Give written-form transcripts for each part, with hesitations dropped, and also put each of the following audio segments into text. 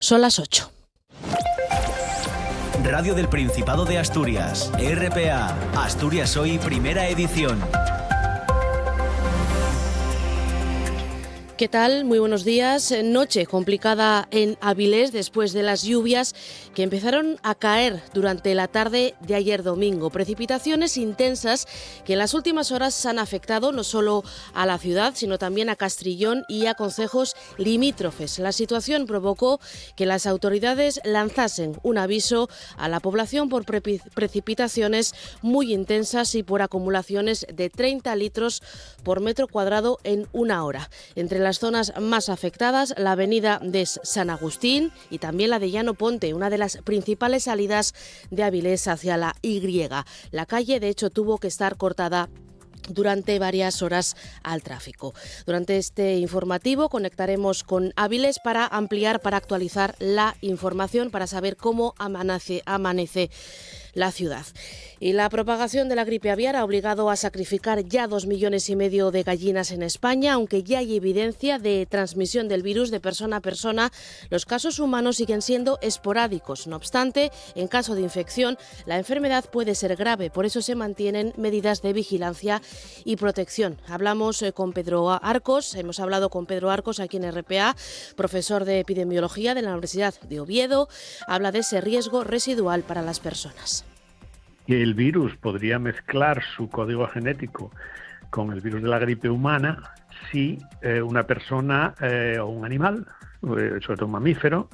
Son las 8. Radio del Principado de Asturias, RPA, Asturias Hoy, primera edición. ¿Qué tal? Muy buenos días. Noche complicada en Avilés después de las lluvias que empezaron a caer durante la tarde de ayer domingo. Precipitaciones intensas que en las últimas horas han afectado no solo a la ciudad, sino también a Castrillón y a concejos limítrofes. La situación provocó que las autoridades lanzasen un aviso a la población por precipitaciones muy intensas y por acumulaciones de 30 litros por metro cuadrado en una hora. Entre las zonas más afectadas, la avenida de San Agustín y también la de Llano Ponte, una de las principales salidas de Avilés hacia la Y. La calle, de hecho, tuvo que estar cortada durante varias horas al tráfico. Durante este informativo conectaremos con Avilés para ampliar, para actualizar la información, para saber cómo amanece la ciudad. Y la propagación de la gripe aviar ha obligado a sacrificar ya 2,5 millones de gallinas en España, aunque ya hay evidencia de transmisión del virus de persona a persona. Los casos humanos siguen siendo esporádicos. No obstante, en caso de infección, la enfermedad puede ser grave. Por eso se mantienen medidas de vigilancia y protección. Hemos hablado con Pedro Arcos aquí en RPA, profesor de epidemiología de la Universidad de Oviedo. Habla de ese riesgo residual para las personas. Que el virus podría mezclar su código genético con el virus de la gripe humana si una persona o un animal, sobre todo un mamífero,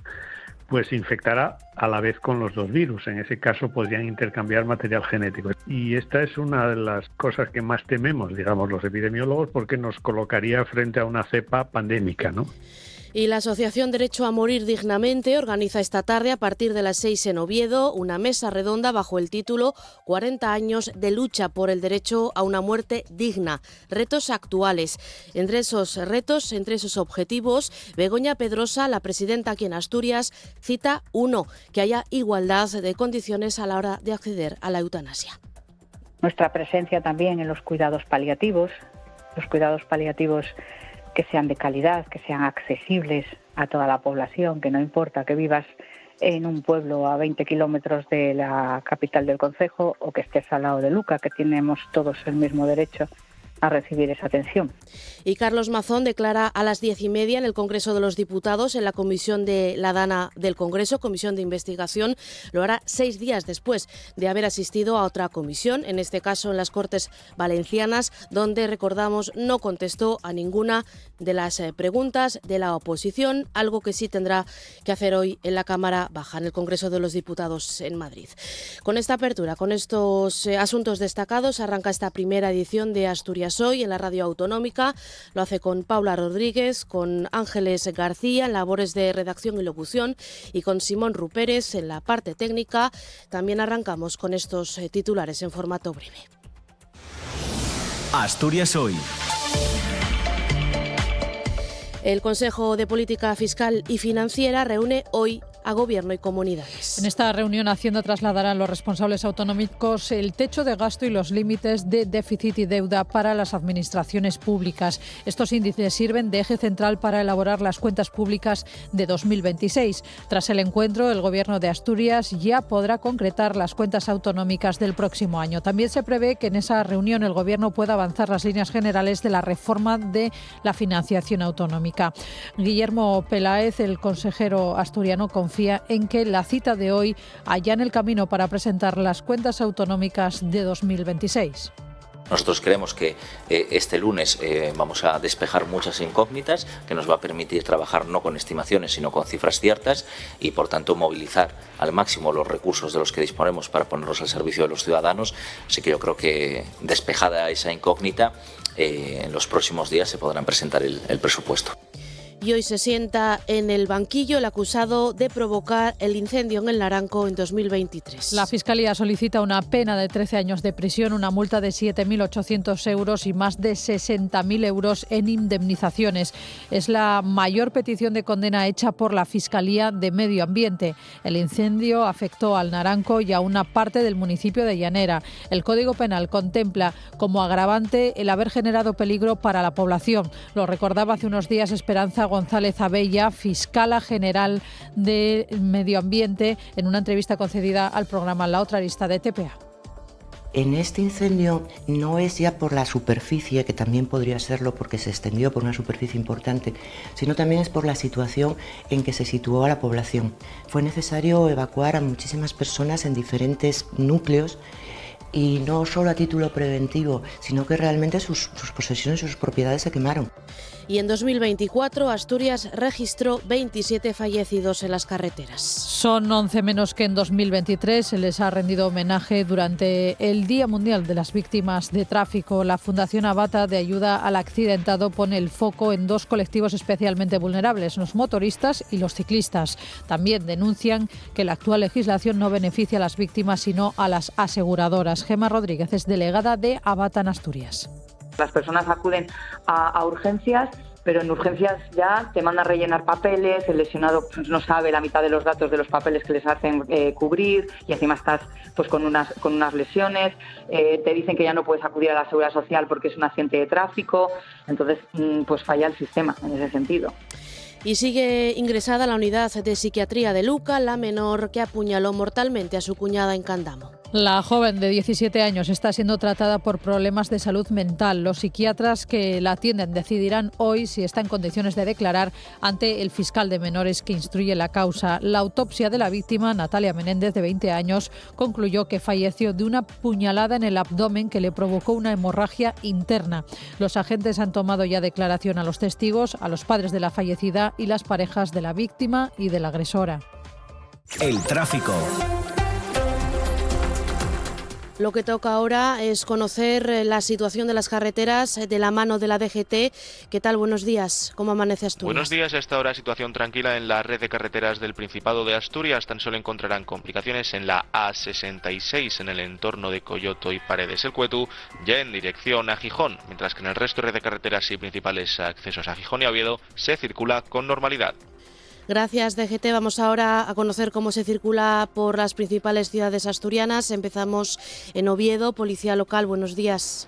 pues infectará a la vez con los dos virus. En ese caso podrían intercambiar material genético. Y esta es una de las cosas que más tememos, digamos, los epidemiólogos, porque nos colocaría frente a una cepa pandémica, ¿no? Y la Asociación Derecho a Morir Dignamente organiza esta tarde a partir de las 6 en Oviedo una mesa redonda bajo el título 40 años de lucha por el derecho a una muerte digna, retos actuales. Entre esos retos, entre esos objetivos, Begoña Pedrosa, la presidenta aquí en Asturias, cita uno, que haya igualdad de condiciones a la hora de acceder a la eutanasia. Nuestra presencia también en los cuidados paliativos que sean de calidad, que sean accesibles a toda la población, que no importa que vivas en un pueblo a 20 kilómetros de la capital del concejo o que estés al lado de Luca, que tenemos todos el mismo derecho a recibir esa atención. Y Carlos Mazón declara a las 10:30 en el Congreso de los Diputados, en la comisión de la Dana del Congreso, comisión de investigación. Lo hará 6 días después de haber asistido a otra comisión, en este caso en las Cortes Valencianas, donde, recordamos, no contestó a ninguna de las preguntas de la oposición, algo que sí tendrá que hacer hoy en la Cámara Baja, en el Congreso de los Diputados en Madrid. Con esta apertura, con estos asuntos destacados, arranca esta primera edición de Asturias Hoy en la Radio Autonómica. Lo hace con Paula Rodríguez, con Ángeles García en labores de redacción y locución y con Simón Rupérez en la parte técnica. También arrancamos con estos titulares en formato breve. Asturias Hoy. El Consejo de Política Fiscal y Financiera reúne hoy a Gobierno y comunidades. En esta reunión, Hacienda trasladará a los responsables autonómicos el techo de gasto y los límites de déficit y deuda para las administraciones públicas. Estos índices sirven de eje central para elaborar las cuentas públicas de 2026. Tras el encuentro, el Gobierno de Asturias ya podrá concretar las cuentas autonómicas del próximo año. También se prevé que en esa reunión el Gobierno pueda avanzar las líneas generales de la reforma de la financiación autonómica. Guillermo Peláez, el consejero asturiano, confía en que la cita de hoy allana el camino para presentar las cuentas autonómicas de 2026. Nosotros creemos que este lunes vamos a despejar muchas incógnitas que nos va a permitir trabajar no con estimaciones sino con cifras ciertas y por tanto movilizar al máximo los recursos de los que disponemos para ponerlos al servicio de los ciudadanos. Así que yo creo que despejada esa incógnita en los próximos días se podrán presentar el presupuesto. Y hoy se sienta en el banquillo el acusado de provocar el incendio en el Naranco en 2023. La Fiscalía solicita una pena de 13 años de prisión, una multa de 7.800 euros y más de 60.000 euros en indemnizaciones. Es la mayor petición de condena hecha por la Fiscalía de Medio Ambiente. El incendio afectó al Naranco y a una parte del municipio de Llanera. El Código Penal contempla como agravante el haber generado peligro para la población. Lo recordaba hace unos días Esperanza González Abella, fiscala general de Medio Ambiente, en una entrevista concedida al programa La Otra Arista de TPA. En este incendio no es ya por la superficie, que también podría serlo porque se extendió por una superficie importante, sino también es por la situación en que se situó a la población. Fue necesario evacuar a muchísimas personas en diferentes núcleos, y no solo a título preventivo, sino que realmente sus posesiones y sus propiedades se quemaron. Y en 2024 Asturias registró 27 fallecidos en las carreteras. Son 11 menos que en 2023. Se les ha rendido homenaje durante el Día Mundial de las Víctimas de Tráfico. La Fundación Abata de Ayuda al Accidentado pone el foco en dos colectivos especialmente vulnerables, los motoristas y los ciclistas. También denuncian que la actual legislación no beneficia a las víctimas, sino a las aseguradoras. Gemma Rodríguez es delegada de Abata en Asturias. Las personas acuden a urgencias, pero en urgencias ya te mandan rellenar papeles, el lesionado pues no sabe la mitad de los datos de los papeles que les hacen cubrir, y encima estás pues con unas lesiones, te dicen que ya no puedes acudir a la Seguridad Social porque es un accidente de tráfico, entonces pues falla el sistema en ese sentido. Y sigue ingresada a la unidad de psiquiatría de Luca la menor que apuñaló mortalmente a su cuñada en Candamo. La joven de 17 años está siendo tratada por problemas de salud mental. Los psiquiatras que la atienden decidirán hoy si está en condiciones de declarar ante el fiscal de menores que instruye la causa. La autopsia de la víctima, Natalia Menéndez, de 20 años, concluyó que falleció de una puñalada en el abdomen que le provocó una hemorragia interna. Los agentes han tomado ya declaración a los testigos, a los padres de la fallecida y las parejas de la víctima y de la agresora. El tráfico. Lo que toca ahora es conocer la situación de las carreteras de la mano de la DGT. ¿Qué tal? Buenos días. ¿Cómo amanece Asturias? Buenos días. A esta hora situación tranquila en la red de carreteras del Principado de Asturias. Tan solo encontrarán complicaciones en la A66 en el entorno de Coyoto y Paredes el Cuetu, ya en dirección a Gijón, mientras que en el resto de red de carreteras y principales accesos a Gijón y Oviedo se circula con normalidad. Gracias, DGT. Vamos ahora a conocer cómo se circula por las principales ciudades asturianas. Empezamos en Oviedo. Policía local, buenos días.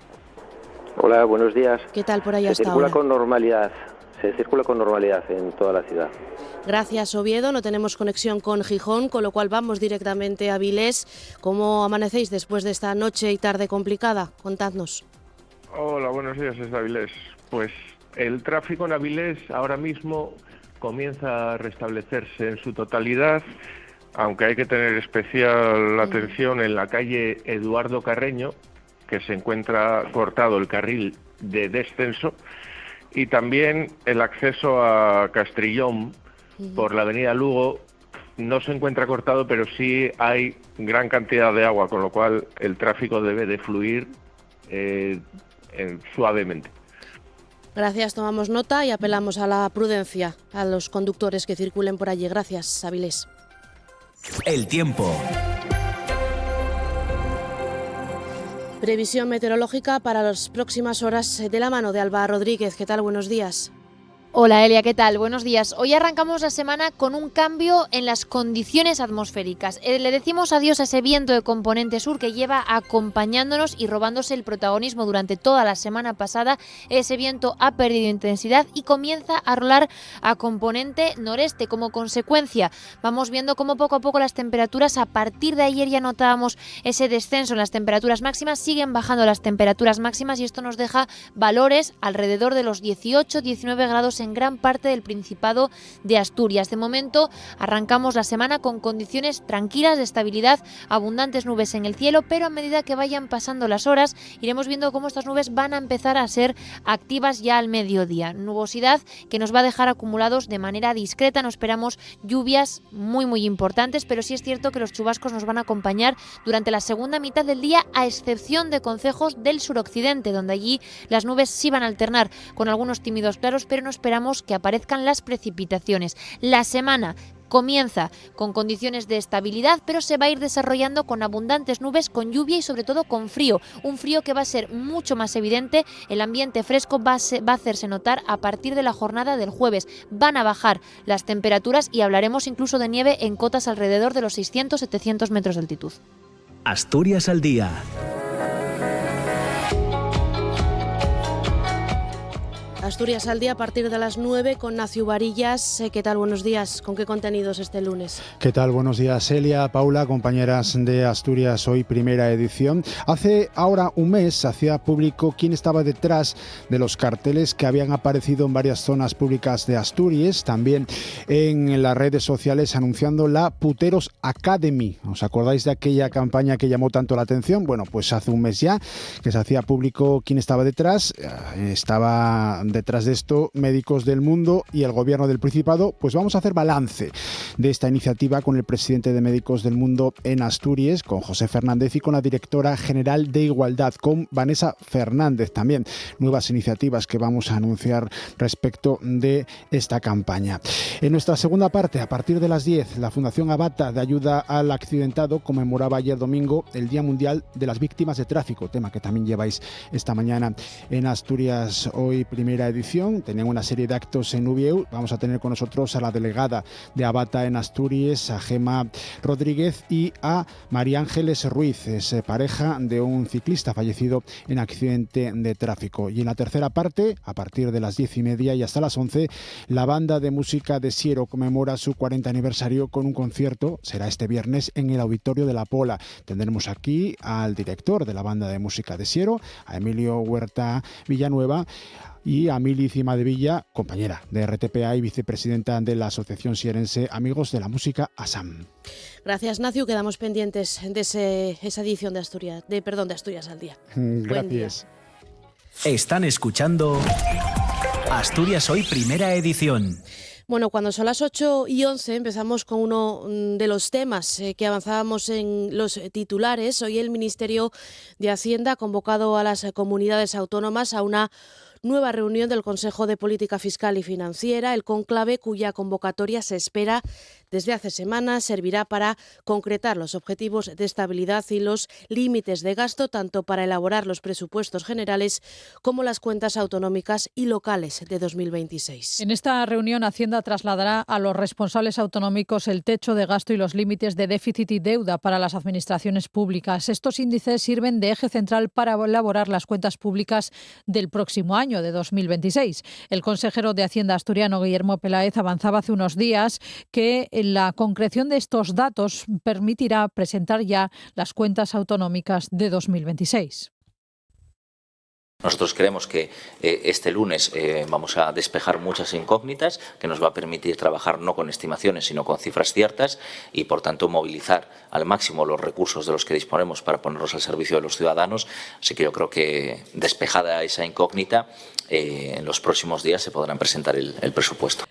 Hola, buenos días. ¿Qué tal por ahí hasta ahora? Se circula con normalidad en toda la ciudad. Gracias, Oviedo. No tenemos conexión con Gijón, con lo cual vamos directamente a Avilés. ¿Cómo amanecéis después de esta noche y tarde complicada? Contadnos. Hola, buenos días, es Avilés. Pues el tráfico en Avilés ahora mismo comienza a restablecerse en su totalidad, aunque hay que tener especial atención en la calle Eduardo Carreño, que se encuentra cortado el carril de descenso, y también el acceso a Castrillón por la avenida Lugo no se encuentra cortado, pero sí hay gran cantidad de agua, con lo cual el tráfico debe de fluir suavemente. Gracias, tomamos nota y apelamos a la prudencia a los conductores que circulen por allí. Gracias, Avilés. El tiempo. Previsión meteorológica para las próximas horas de la mano de Alba Rodríguez. ¿Qué tal? Buenos días. Hola Elia, ¿qué tal? Buenos días. Hoy arrancamos la semana con un cambio en las condiciones atmosféricas. Le decimos adiós a ese viento de componente sur que lleva acompañándonos y robándose el protagonismo durante toda la semana pasada. Ese viento ha perdido intensidad y comienza a rolar a componente noreste. Como consecuencia, vamos viendo cómo poco a poco las temperaturas, a partir de ayer ya notábamos ese descenso en las temperaturas máximas, siguen bajando las temperaturas máximas y esto nos deja valores alrededor de los 18-19 grados en gran parte del Principado de Asturias. De momento arrancamos la semana con condiciones tranquilas de estabilidad, abundantes nubes en el cielo, pero a medida que vayan pasando las horas iremos viendo cómo estas nubes van a empezar a ser activas ya al mediodía. Nubosidad que nos va a dejar acumulados de manera discreta, no esperamos lluvias muy importantes, pero sí es cierto que los chubascos nos van a acompañar durante la segunda mitad del día, a excepción de concejos del suroccidente, donde allí las nubes sí van a alternar con algunos tímidos claros, pero no esperamos que aparezcan las precipitaciones. La semana comienza con condiciones de estabilidad, pero se va a ir desarrollando con abundantes nubes, con lluvia y sobre todo con frío. Un frío que va a ser mucho más evidente. El ambiente fresco va a hacerse notar a partir de la jornada del jueves. Van a bajar las temperaturas y hablaremos incluso de nieve en cotas alrededor de los 600-700 metros de altitud. Asturias al día. Asturias al día a partir de las 9 con Nacio Varillas. ¿Qué tal? Buenos días. ¿Con qué contenidos este lunes? ¿Qué tal? Buenos días, Celia, Paula, compañeras de Asturias Hoy, primera edición. Hace ahora un mes se hacía público quién estaba detrás de los carteles que habían aparecido en varias zonas públicas de Asturias, también en las redes sociales anunciando la Puteros Academy. ¿Os acordáis de aquella campaña que llamó tanto la atención? Bueno, pues hace un mes ya que se hacía público quién estaba detrás. Estaba detrás de esto Médicos del Mundo y el Gobierno del Principado. Pues vamos a hacer balance de esta iniciativa con el presidente de Médicos del Mundo en Asturias, con José Fernández, y con la directora general de Igualdad, con Vanessa Fernández. También nuevas iniciativas que vamos a anunciar respecto de esta campaña. En nuestra segunda parte, a partir de las 10, la Fundación Avata de Ayuda al Accidentado conmemoraba ayer domingo el Día Mundial de las Víctimas de Tráfico, tema que también lleváis esta mañana en Asturias Hoy, primera edición. Tenían una serie de actos en Ubieu. Vamos a tener con nosotros a la delegada de Avata en Asturias, a Gema Rodríguez, y a María Ángeles Ruiz, es pareja de un ciclista fallecido en accidente de tráfico. Y en la tercera parte, a partir de las 10:30 y hasta las 11, la banda de música de Siero conmemora su 40 aniversario con un concierto. Será este viernes en el Auditorio de la Pola. Tendremos aquí al director de la banda de música de Siero, a Emilio Huerta Villanueva, y a Mili Cimadevilla, compañera de RTPA y vicepresidenta de la Asociación Sierense Amigos de la Música ASAM. Gracias, Nacio. Quedamos pendientes de esa edición de Asturias al día. Gracias. Están escuchando Asturias Hoy, primera edición. Bueno, cuando son las 8:11 empezamos con uno de los temas que avanzábamos en los titulares. Hoy el Ministerio de Hacienda ha convocado a las comunidades autónomas a una nueva reunión del Consejo de Política Fiscal y Financiera. El cónclave, cuya convocatoria se espera desde hace semanas, servirá para concretar los objetivos de estabilidad y los límites de gasto, tanto para elaborar los presupuestos generales como las cuentas autonómicas y locales de 2026. En esta reunión, Hacienda trasladará a los responsables autonómicos el techo de gasto y los límites de déficit y deuda para las administraciones públicas. Estos índices sirven de eje central para elaborar las cuentas públicas del próximo año, de 2026. El consejero de Hacienda asturiano, Guillermo Peláez, avanzaba hace unos días que la concreción de estos datos permitirá presentar ya las cuentas autonómicas de 2026. Nosotros creemos que este lunes vamos a despejar muchas incógnitas, que nos va a permitir trabajar no con estimaciones, sino con cifras ciertas y, por tanto, movilizar al máximo los recursos de los que disponemos para ponerlos al servicio de los ciudadanos. Así que yo creo que, despejada esa incógnita, en los próximos días se podrán presentar el presupuesto.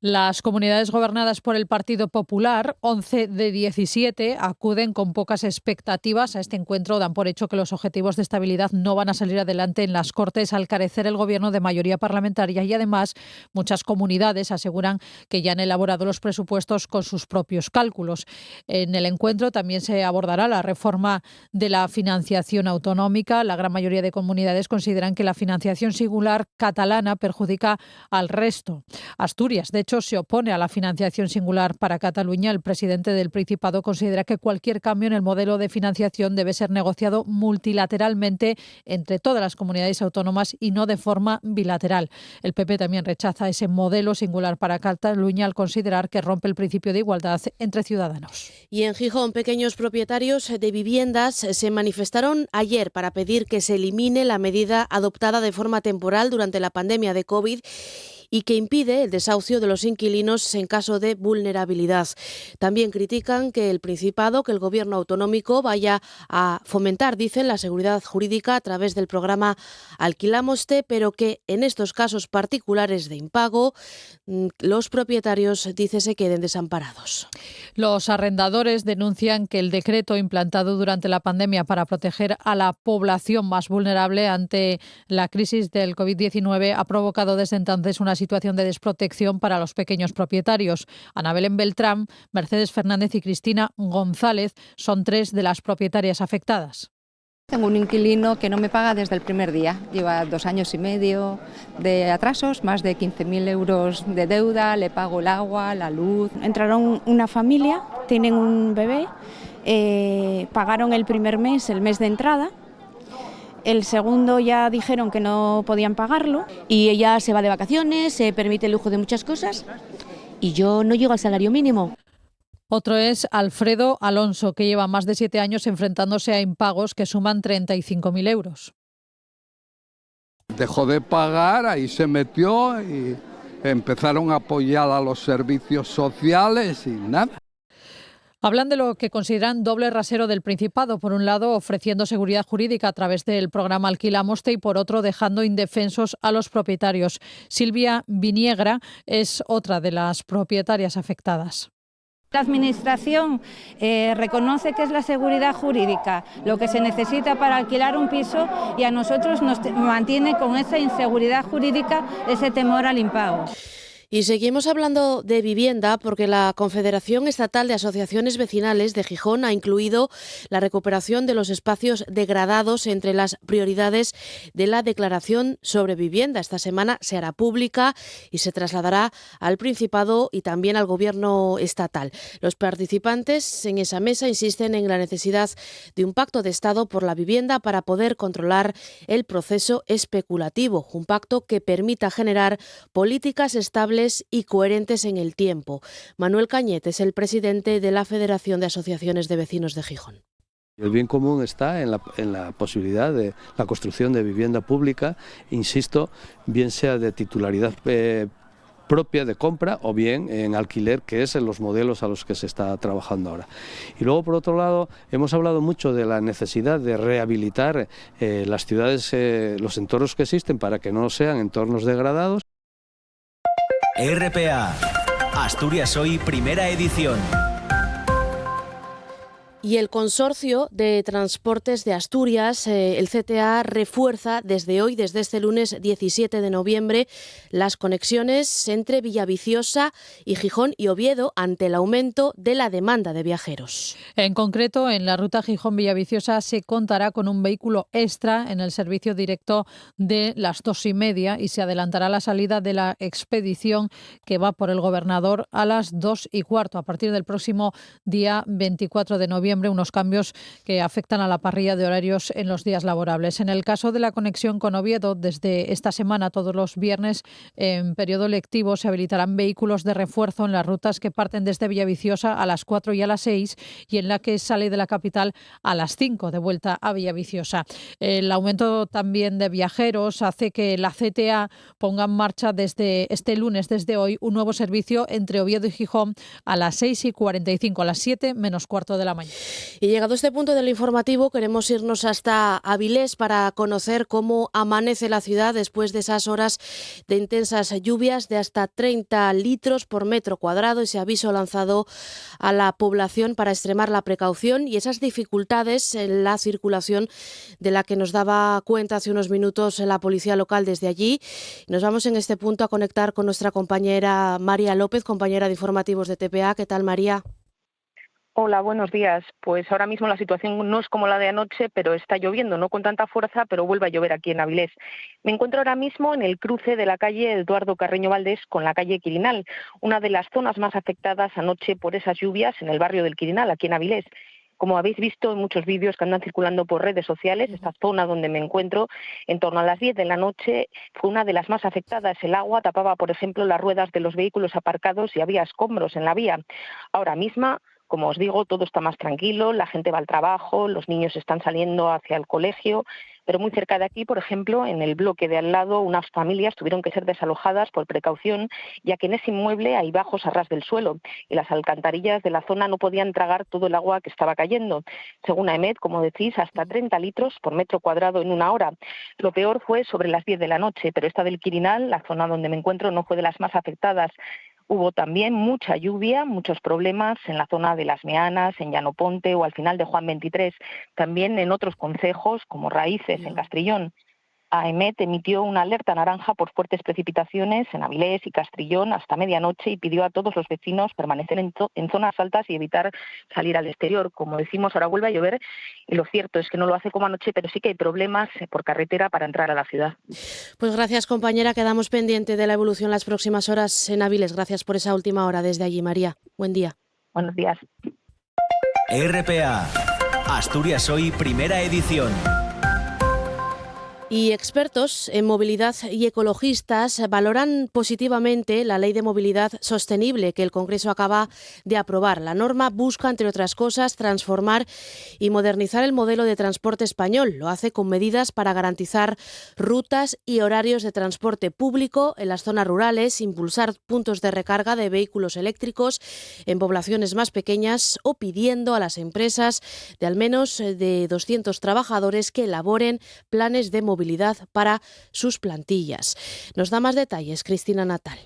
Las comunidades gobernadas por el Partido Popular, 11 de 17, acuden con pocas expectativas a este encuentro. Dan por hecho que los objetivos de estabilidad no van a salir adelante en las Cortes al carecer el Gobierno de mayoría parlamentaria, y además muchas comunidades aseguran que ya han elaborado los presupuestos con sus propios cálculos. En el encuentro también se abordará la reforma de la financiación autonómica. La gran mayoría de comunidades consideran que la financiación singular catalana perjudica al resto. Asturias, de hecho, se opone a la financiación singular para Cataluña. El presidente del Principado considera que cualquier cambio en el modelo de financiación debe ser negociado multilateralmente entre todas las comunidades autónomas y no de forma bilateral. El PP también rechaza ese modelo singular para Cataluña al considerar que rompe el principio de igualdad entre ciudadanos. Y en Gijón, pequeños propietarios de viviendas se manifestaron ayer para pedir que se elimine la medida adoptada de forma temporal durante la pandemia de COVID y que impide el desahucio de los inquilinos en caso de vulnerabilidad. También critican que el Principado, que el Gobierno autonómico vaya a fomentar, dicen, la seguridad jurídica a través del programa Alquilamoste, pero que en estos casos particulares de impago los propietarios, dice, se queden desamparados. Los arrendadores denuncian que el decreto implantado durante la pandemia para proteger a la población más vulnerable ante la crisis del COVID-19 ha provocado desde entonces una situación de desprotección para los pequeños propietarios. Ana Belén Beltrán, Mercedes Fernández y Cristina González son tres de las propietarias afectadas. Tengo un inquilino que no me paga desde el primer día. Lleva 2 años y medio de atrasos, más de 15.000 euros de deuda, le pago el agua, la luz. Entraron una familia, tienen un bebé, pagaron el primer mes, el mes de entrada. El segundo ya dijeron que no podían pagarlo y ella se va de vacaciones, se permite el lujo de muchas cosas y yo no llego al salario mínimo. Otro es Alfredo Alonso, que lleva más de 7 años enfrentándose a impagos que suman 35.000 euros. Dejó de pagar, ahí se metió y empezaron a apoyar a los servicios sociales y nada. Hablan de lo que consideran doble rasero del Principado, por un lado ofreciendo seguridad jurídica a través del programa Alquilamoste y por otro dejando indefensos a los propietarios. Silvia Viniegra es otra de las propietarias afectadas. La Administración reconoce que es la seguridad jurídica lo que se necesita para alquilar un piso y a nosotros nos mantiene con esa inseguridad jurídica, ese temor al impago. Y seguimos hablando de vivienda porque la Confederación Estatal de Asociaciones Vecinales de Gijón ha incluido la recuperación de los espacios degradados entre las prioridades de la Declaración sobre Vivienda. Esta semana se hará pública y se trasladará al Principado y también al Gobierno estatal. Los participantes en esa mesa insisten en la necesidad de un pacto de Estado por la vivienda para poder controlar el proceso especulativo, un pacto que permita generar políticas estables y coherentes en el tiempo. Manuel Cañete es el presidente de la Federación de Asociaciones de Vecinos de Gijón. El bien común está en la posibilidad de la construcción de vivienda pública, insisto, bien sea de titularidad propia de compra o bien en alquiler, que es en los modelos a los que se está trabajando ahora. Y luego, por otro lado, hemos hablado mucho de la necesidad de rehabilitar las ciudades, los entornos que existen para que no sean entornos degradados. RPA, Asturias Hoy, primera edición. Y el Consorcio de Transportes de Asturias, el CTA, refuerza desde hoy, desde este lunes 17 de noviembre, las conexiones entre Villaviciosa y Gijón y Oviedo ante el aumento de la demanda de viajeros. En concreto, en la ruta Gijón-Villaviciosa se contará con un vehículo extra en el servicio directo de las 2:30 y se adelantará la salida de la expedición que va por el Gobernador a las 2:15 a partir del próximo día 24 de noviembre. Unos cambios que afectan a la parrilla de horarios en los días laborables. En el caso de la conexión con Oviedo, desde esta semana, todos los viernes, en periodo lectivo, se habilitarán vehículos de refuerzo en las rutas que parten desde Villaviciosa a las 4 y a las 6 y en la que sale de la capital a las 5 de vuelta a Villaviciosa. El aumento también de viajeros hace que la CTA ponga en marcha desde este lunes, desde hoy, un nuevo servicio entre Oviedo y Gijón a las 6:45, a las 7 menos cuarto de la mañana. Y llegado a este punto del informativo, queremos irnos hasta Avilés para conocer cómo amanece la ciudad después de esas horas de intensas lluvias de hasta 30 litros por metro cuadrado. Ese aviso lanzado a la población para extremar la precaución y esas dificultades en la circulación de la que nos daba cuenta hace unos minutos la policía local desde allí. Nos vamos en este punto a conectar con nuestra compañera María López, compañera de informativos de TPA. ¿Qué tal, María? Hola, buenos días. Pues ahora mismo la situación no es como la de anoche, pero está lloviendo, no con tanta fuerza, pero vuelve a llover aquí en Avilés. Me encuentro ahora mismo en el cruce de la calle Eduardo Carreño Valdés con la calle Quirinal, una de las zonas más afectadas anoche por esas lluvias en el barrio del Quirinal, aquí en Avilés. Como habéis visto en muchos vídeos que andan circulando por redes sociales, esta zona donde me encuentro, en torno a las 10 de la noche, fue una de las más afectadas. El agua tapaba, por ejemplo, las ruedas de los vehículos aparcados y había escombros en la vía. Ahora misma, como os digo, todo está más tranquilo, la gente va al trabajo, los niños están saliendo hacia el colegio, pero muy cerca de aquí, por ejemplo, en el bloque de al lado, unas familias tuvieron que ser desalojadas por precaución, ya que en ese inmueble hay bajos a ras del suelo y las alcantarillas de la zona no podían tragar todo el agua que estaba cayendo. Según AEMET, como decís, hasta 30 litros por metro cuadrado en una hora. Lo peor fue sobre las 10 de la noche, pero esta del Quirinal, la zona donde me encuentro, no fue de las más afectadas. Hubo también mucha lluvia, muchos problemas en la zona de Las Meanas, en Llanoponte o al final de Juan 23, también en otros concejos como Raíces, en Castrillón. AEMET emitió una alerta naranja por fuertes precipitaciones en Avilés y Castrillón hasta medianoche y pidió a todos los vecinos permanecer en zonas altas y evitar salir al exterior. Como decimos, ahora vuelve a llover y lo cierto es que no lo hace como anoche, pero sí que hay problemas por carretera para entrar a la ciudad. Pues gracias, compañera. Quedamos pendiente de la evolución las próximas horas en Avilés. Gracias por esa última hora desde allí, María. Buen día. Buenos días. RPA, Asturias Hoy, primera edición. Y expertos en movilidad y ecologistas valoran positivamente la Ley de Movilidad Sostenible que el Congreso acaba de aprobar. La norma busca, entre otras cosas, transformar y modernizar el modelo de transporte español. Lo hace con medidas para garantizar rutas y horarios de transporte público en las zonas rurales, impulsar puntos de recarga de vehículos eléctricos en poblaciones más pequeñas o pidiendo a las empresas de al menos de 200 trabajadores que elaboren planes de movilidad para sus plantillas. Nos da más detalles Cristina Natal.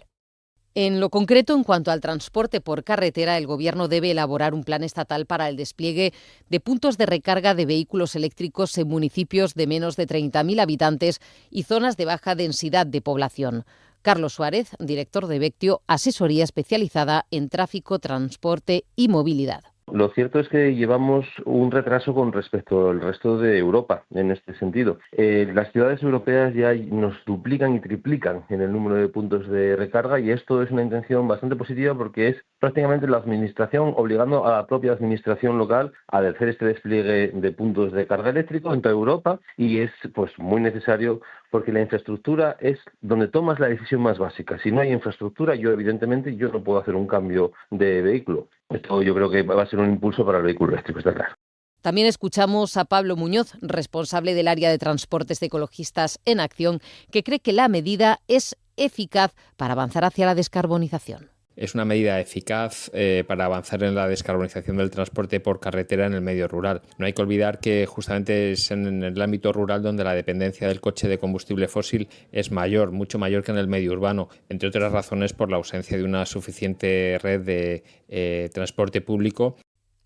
En lo concreto, en cuanto al transporte por carretera, el Gobierno debe elaborar un plan estatal para el despliegue de puntos de recarga de vehículos eléctricos en municipios de menos de 30.000 habitantes y zonas de baja densidad de población. Carlos Suárez, director de Vectio, asesoría especializada en tráfico, transporte y movilidad. Lo cierto es que llevamos un retraso con respecto al resto de Europa en este sentido. Las ciudades europeas ya nos duplican y triplican en el número de puntos de recarga y esto es una intención bastante positiva porque es prácticamente la administración obligando a la propia administración local a hacer este despliegue de puntos de carga eléctrico en toda Europa y es pues muy necesario porque la infraestructura es donde tomas la decisión más básica. Si no hay infraestructura, evidentemente no puedo hacer un cambio de vehículo. Esto yo creo que va a ser un impulso para el vehículo eléctrico, está claro. También escuchamos a Pablo Muñoz, responsable del área de transportes de Ecologistas en Acción, que cree que la medida es eficaz para avanzar hacia la descarbonización. Es una medida eficaz para avanzar en la descarbonización del transporte por carretera en el medio rural. No hay que olvidar que justamente es en el ámbito rural donde la dependencia del coche de combustible fósil es mayor, mucho mayor que en el medio urbano, entre otras razones por la ausencia de una suficiente red de transporte público.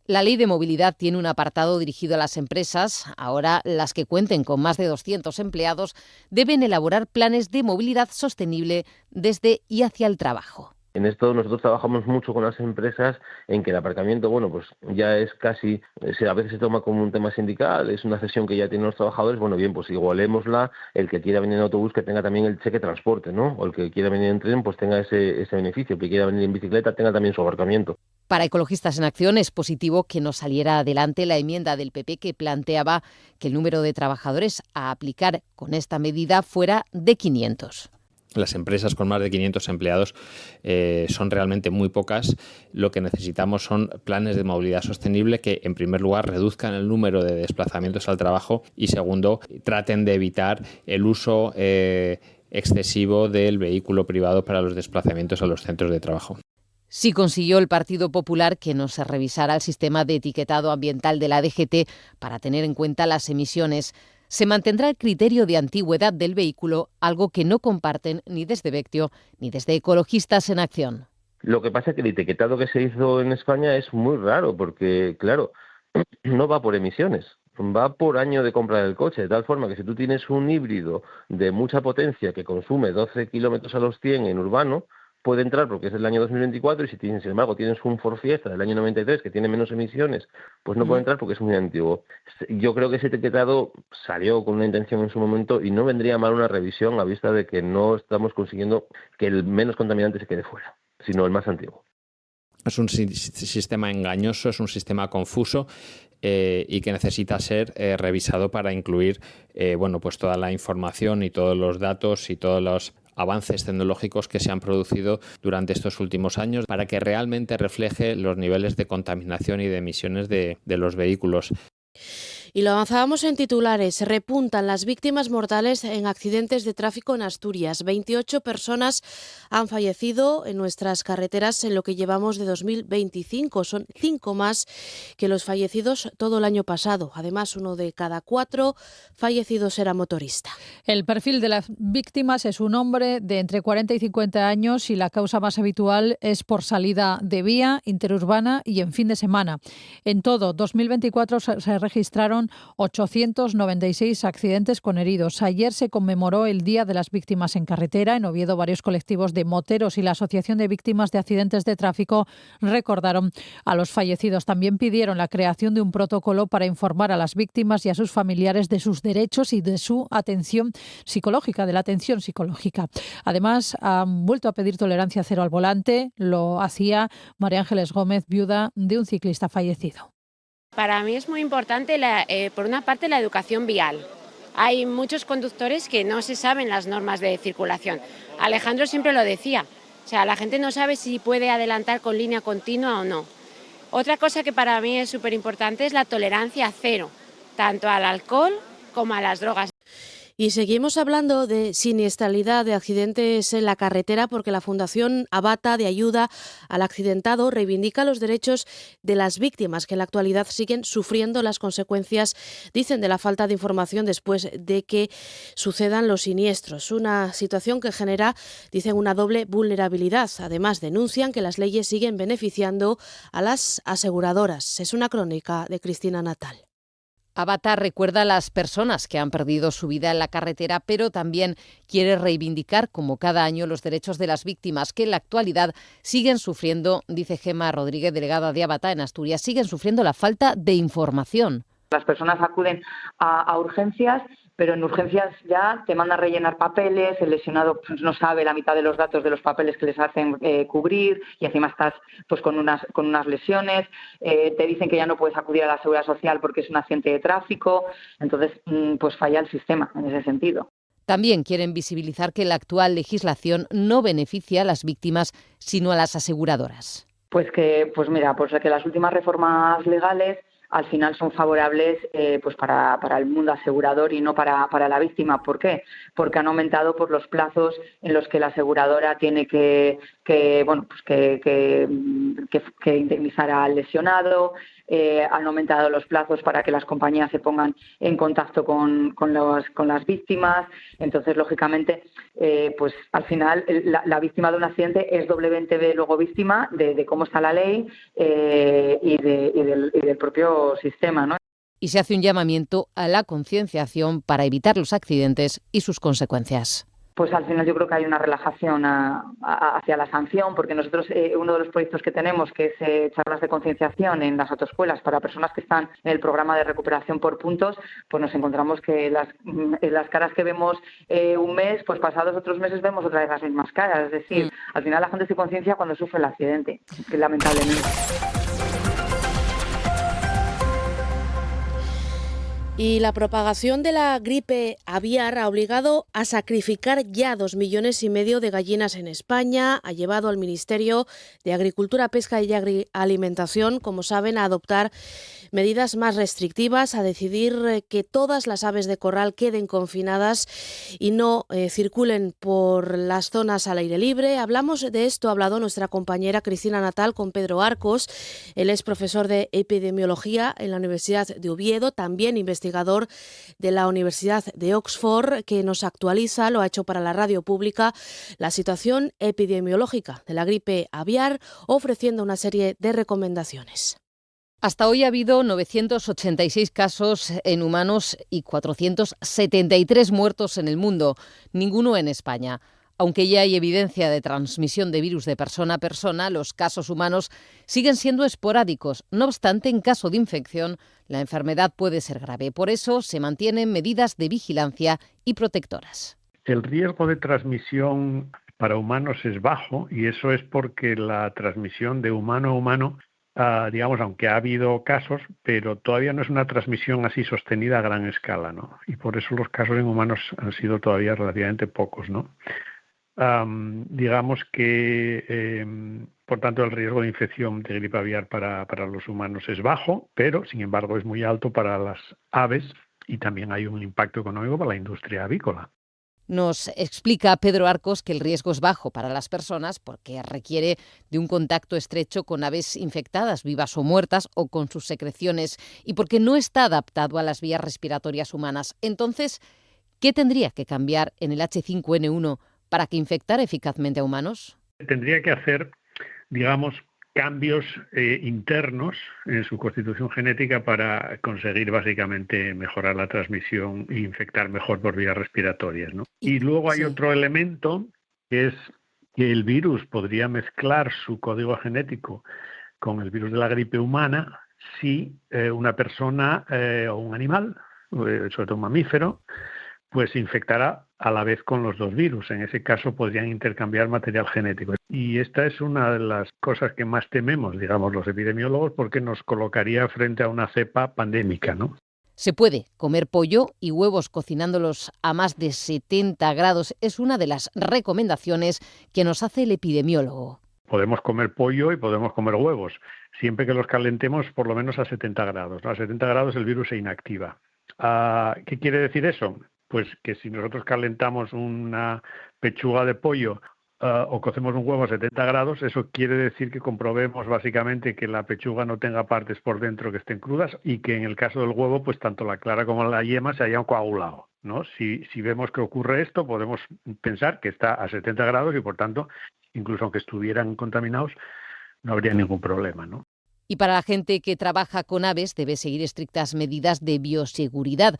La Ley de Movilidad tiene un apartado dirigido a las empresas. Ahora, las que cuenten con más de 200 empleados deben elaborar planes de movilidad sostenible desde y hacia el trabajo. En esto nosotros trabajamos mucho con las empresas en que el aparcamiento, pues ya es casi, a veces se toma como un tema sindical, es una cesión que ya tienen los trabajadores, pues igualémosla, el que quiera venir en autobús que tenga también el cheque transporte, ¿no? O el que quiera venir en tren pues tenga ese beneficio, el que quiera venir en bicicleta tenga también su aparcamiento. Para Ecologistas en Acción es positivo que no saliera adelante la enmienda del PP que planteaba que el número de trabajadores a aplicar con esta medida fuera de 500. Las empresas con más de 500 empleados son realmente muy pocas. Lo que necesitamos son planes de movilidad sostenible que, en primer lugar, reduzcan el número de desplazamientos al trabajo y, segundo, traten de evitar el uso excesivo del vehículo privado para los desplazamientos a los centros de trabajo. Sí consiguió el Partido Popular que no se revisara el sistema de etiquetado ambiental de la DGT para tener en cuenta las emisiones. Se mantendrá el criterio de antigüedad del vehículo, algo que no comparten ni desde Vectio ni desde Ecologistas en Acción. Lo que pasa es que el etiquetado que se hizo en España es muy raro porque, claro, no va por emisiones, va por año de compra del coche, de tal forma que si tú tienes un híbrido de mucha potencia que consume 12 kilómetros a los 100 en urbano, puede entrar porque es del año 2024 y si tienes, sin embargo, tienes un Ford Fiesta del año 93 que tiene menos emisiones, pues no puede entrar porque es muy antiguo. Yo creo que ese etiquetado salió con una intención en su momento y no vendría mal una revisión a vista de que no estamos consiguiendo que el menos contaminante se quede fuera, sino el más antiguo. Es un sistema engañoso, es un sistema confuso y que necesita ser revisado para incluir pues toda la información y todos los datos y todos los avances tecnológicos que se han producido durante estos últimos años para que realmente refleje los niveles de contaminación y de emisiones de los vehículos. Y lo avanzábamos en titulares. Repuntan las víctimas mortales en accidentes de tráfico en Asturias. 28 personas han fallecido en nuestras carreteras en lo que llevamos de 2025. Son 5 más que los fallecidos todo el año pasado. Además, 1 de cada 4 fallecidos era motorista. El perfil de las víctimas es un hombre de entre 40 y 50 años y la causa más habitual es por salida de vía, interurbana y en fin de semana. En todo, 2024 se registraron 896 accidentes con heridos. Ayer se conmemoró el Día de las Víctimas en Carretera. En Oviedo, varios colectivos de moteros y la Asociación de Víctimas de Accidentes de Tráfico recordaron a los fallecidos. También pidieron la creación de un protocolo para informar a las víctimas y a sus familiares de sus derechos y de su atención psicológica, de la atención psicológica. Además, han vuelto a pedir tolerancia cero al volante. Lo hacía María Ángeles Gómez, viuda de un ciclista fallecido. Para mí es muy importante, por una parte, la educación vial. Hay muchos conductores que no se saben las normas de circulación. Alejandro siempre lo decía, o sea, la gente no sabe si puede adelantar con línea continua o no. Otra cosa que para mí es súper importante es la tolerancia cero, tanto al alcohol como a las drogas. Y seguimos hablando de siniestralidad, de accidentes en la carretera, porque la Fundación Abata de Ayuda al Accidentado reivindica los derechos de las víctimas que en la actualidad siguen sufriendo las consecuencias, dicen, de la falta de información después de que sucedan los siniestros. Una situación que genera, dicen, una doble vulnerabilidad. Además, denuncian que las leyes siguen beneficiando a las aseguradoras. Es una crónica de Cristina Natal. Abata recuerda a las personas que han perdido su vida en la carretera, pero también quiere reivindicar, como cada año, los derechos de las víctimas que en la actualidad siguen sufriendo, dice Gemma Rodríguez, delegada de Abata en Asturias, siguen sufriendo la falta de información. Las personas acuden a urgencias, pero en urgencias ya te mandan a rellenar papeles, el lesionado pues, no sabe la mitad de los datos de los papeles que les hacen cubrir y encima estás pues con unas lesiones, te dicen que ya no puedes acudir a la Seguridad Social porque es un accidente de tráfico, entonces pues falla el sistema en ese sentido. También quieren visibilizar que la actual legislación no beneficia a las víctimas, sino a las aseguradoras. Pues que las últimas reformas legales al final son favorables pues para el mundo asegurador y no para la víctima. ¿Por qué? Porque han aumentado por los plazos en los que la aseguradora tiene que indemnizar al lesionado. Han aumentado los plazos para que las compañías se pongan en contacto con las víctimas. Entonces, lógicamente, pues al final la víctima de un accidente es doblemente luego víctima de cómo está la ley y del propio sistema, ¿no? Y se hace un llamamiento a la concienciación para evitar los accidentes y sus consecuencias. Pues al final yo creo que hay una relajación hacia la sanción, porque nosotros uno de los proyectos que tenemos, que es charlas de concienciación en las autoescuelas para personas que están en el programa de recuperación por puntos, pues nos encontramos que las caras que vemos un mes, pues pasados otros meses vemos otra vez las mismas caras. Es decir, al final la gente se conciencia cuando sufre el accidente, lamentablemente. Y la propagación de la gripe aviar ha obligado a sacrificar ya 2,5 millones de gallinas en España. Ha llevado al Ministerio de Agricultura, Pesca y Alimentación, como saben, a adoptar medidas más restrictivas, a decidir que todas las aves de corral queden confinadas y no circulen por las zonas al aire libre. Hablamos de esto, ha hablado nuestra compañera Cristina Natal con Pedro Arcos. Él es profesor de epidemiología en la Universidad de Oviedo, también investigador de la Universidad de Oxford, que nos actualiza, lo ha hecho para la radio pública, la situación epidemiológica de la gripe aviar, ofreciendo una serie de recomendaciones. Hasta hoy ha habido 986 casos en humanos y 473 muertos en el mundo, ninguno en España. Aunque ya hay evidencia de transmisión de virus de persona a persona, los casos humanos siguen siendo esporádicos. No obstante, en caso de infección, la enfermedad puede ser grave. Por eso se mantienen medidas de vigilancia y protectoras. El riesgo de transmisión para humanos es bajo, y eso es porque la transmisión de humano a humano, aunque ha habido casos, pero todavía no es una transmisión así sostenida a gran escala, ¿no? Y por eso los casos en humanos han sido todavía relativamente pocos, ¿no? Por tanto, el riesgo de infección de gripe aviar para los humanos es bajo, pero sin embargo es muy alto para las aves y también hay un impacto económico para la industria avícola. Nos explica Pedro Arcos que el riesgo es bajo para las personas porque requiere de un contacto estrecho con aves infectadas, vivas o muertas, o con sus secreciones, y porque no está adaptado a las vías respiratorias humanas. Entonces, ¿qué tendría que cambiar en el H5N1 para que infectara eficazmente a humanos? Tendría que hacer, cambios internos en su constitución genética para conseguir básicamente mejorar la transmisión e infectar mejor por vías respiratorias, ¿no? Y luego hay otro elemento, que es que el virus podría mezclar su código genético con el virus de la gripe humana si una persona o un animal, sobre todo un mamífero, pues se infectará a la vez con los dos virus. En ese caso podrían intercambiar material genético. Y esta es una de las cosas que más tememos, los epidemiólogos, porque nos colocaría frente a una cepa pandémica, ¿no? Se puede comer pollo y huevos cocinándolos a más de 70 grados. Es una de las recomendaciones que nos hace el epidemiólogo. Podemos comer pollo y podemos comer huevos, siempre que los calentemos por lo menos a 70 grados. A 70 grados el virus se inactiva. ¿Qué quiere decir eso? Pues que si nosotros calentamos una pechuga de pollo o cocemos un huevo a 70 grados, eso quiere decir que comprobemos básicamente que la pechuga no tenga partes por dentro que estén crudas y que en el caso del huevo, pues tanto la clara como la yema se hayan coagulado, ¿no? Si vemos que ocurre esto, podemos pensar que está a 70 grados y por tanto, incluso aunque estuvieran contaminados, no habría ningún problema, ¿no? Y para la gente que trabaja con aves debe seguir estrictas medidas de bioseguridad.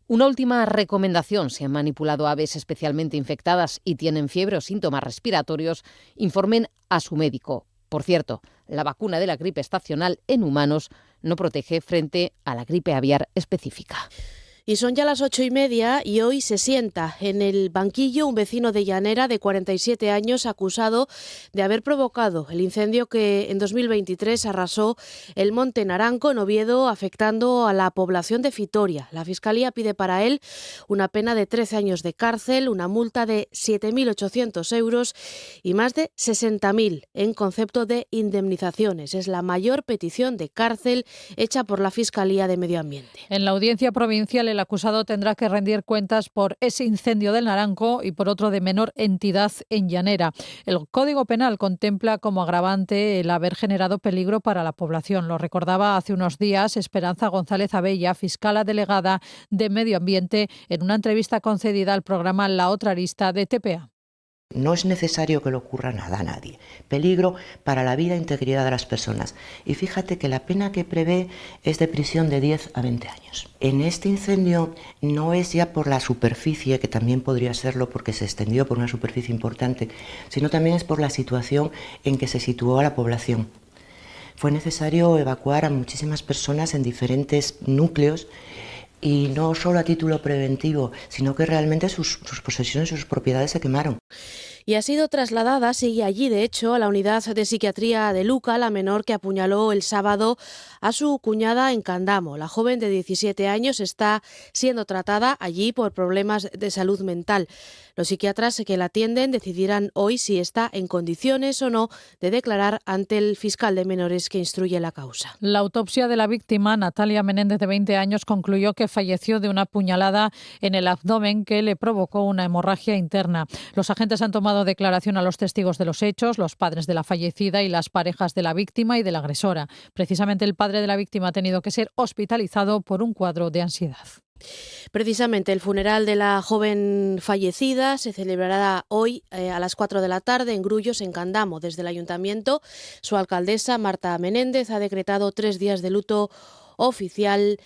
Una última recomendación: si han manipulado aves especialmente infectadas y tienen fiebre o síntomas respiratorios, informen a su médico. Por cierto, la vacuna de la gripe estacional en humanos no protege frente a la gripe aviar específica. Y son ya las 8:30 y hoy se sienta en el banquillo un vecino de Llanera de 47 años acusado de haber provocado el incendio que en 2023 arrasó el Monte Naranco en Oviedo, afectando a la población de Fitoria. La Fiscalía pide para él una pena de 13 años de cárcel, una multa de 7.800 euros y más de 60.000 en concepto de indemnizaciones. Es la mayor petición de cárcel hecha por la Fiscalía de Medio Ambiente. En la audiencia provincial, el acusado tendrá que rendir cuentas por ese incendio del Naranco y por otro de menor entidad en Llanera. El Código Penal contempla como agravante el haber generado peligro para la población. Lo recordaba hace unos días Esperanza González Abella, fiscala delegada de Medio Ambiente, en una entrevista concedida al programa La Otra Arista de TPA. No es necesario que le ocurra nada a nadie. Peligro para la vida e integridad de las personas. Y fíjate que la pena que prevé es de prisión de 10 a 20 años. En este incendio no es ya por la superficie, que también podría serlo porque se extendió por una superficie importante, sino también es por la situación en que se situó a la población. Fue necesario evacuar a muchísimas personas en diferentes núcleos, y no solo a título preventivo, sino que realmente sus posesiones, sus propiedades se quemaron. Y ha sido trasladada, sigue allí de hecho, a la unidad de psiquiatría de Luca, la menor que apuñaló el sábado a su cuñada en Candamo. La joven de 17 años está siendo tratada allí por problemas de salud mental. Los psiquiatras que la atienden decidirán hoy si está en condiciones o no de declarar ante el fiscal de menores que instruye la causa. La autopsia de la víctima, Natalia Menéndez, de 20 años, concluyó que falleció de una puñalada en el abdomen que le provocó una hemorragia interna. Los agentes han tomado declaración a los testigos de los hechos, los padres de la fallecida y las parejas de la víctima y de la agresora. Precisamente el padre de la víctima ha tenido que ser hospitalizado por un cuadro de ansiedad. Precisamente el funeral de la joven fallecida se celebrará hoy a las 4 de la tarde en Grullos, en Candamo. Desde el ayuntamiento, su alcaldesa, Marta Menéndez, ha decretado 3 días de luto oficial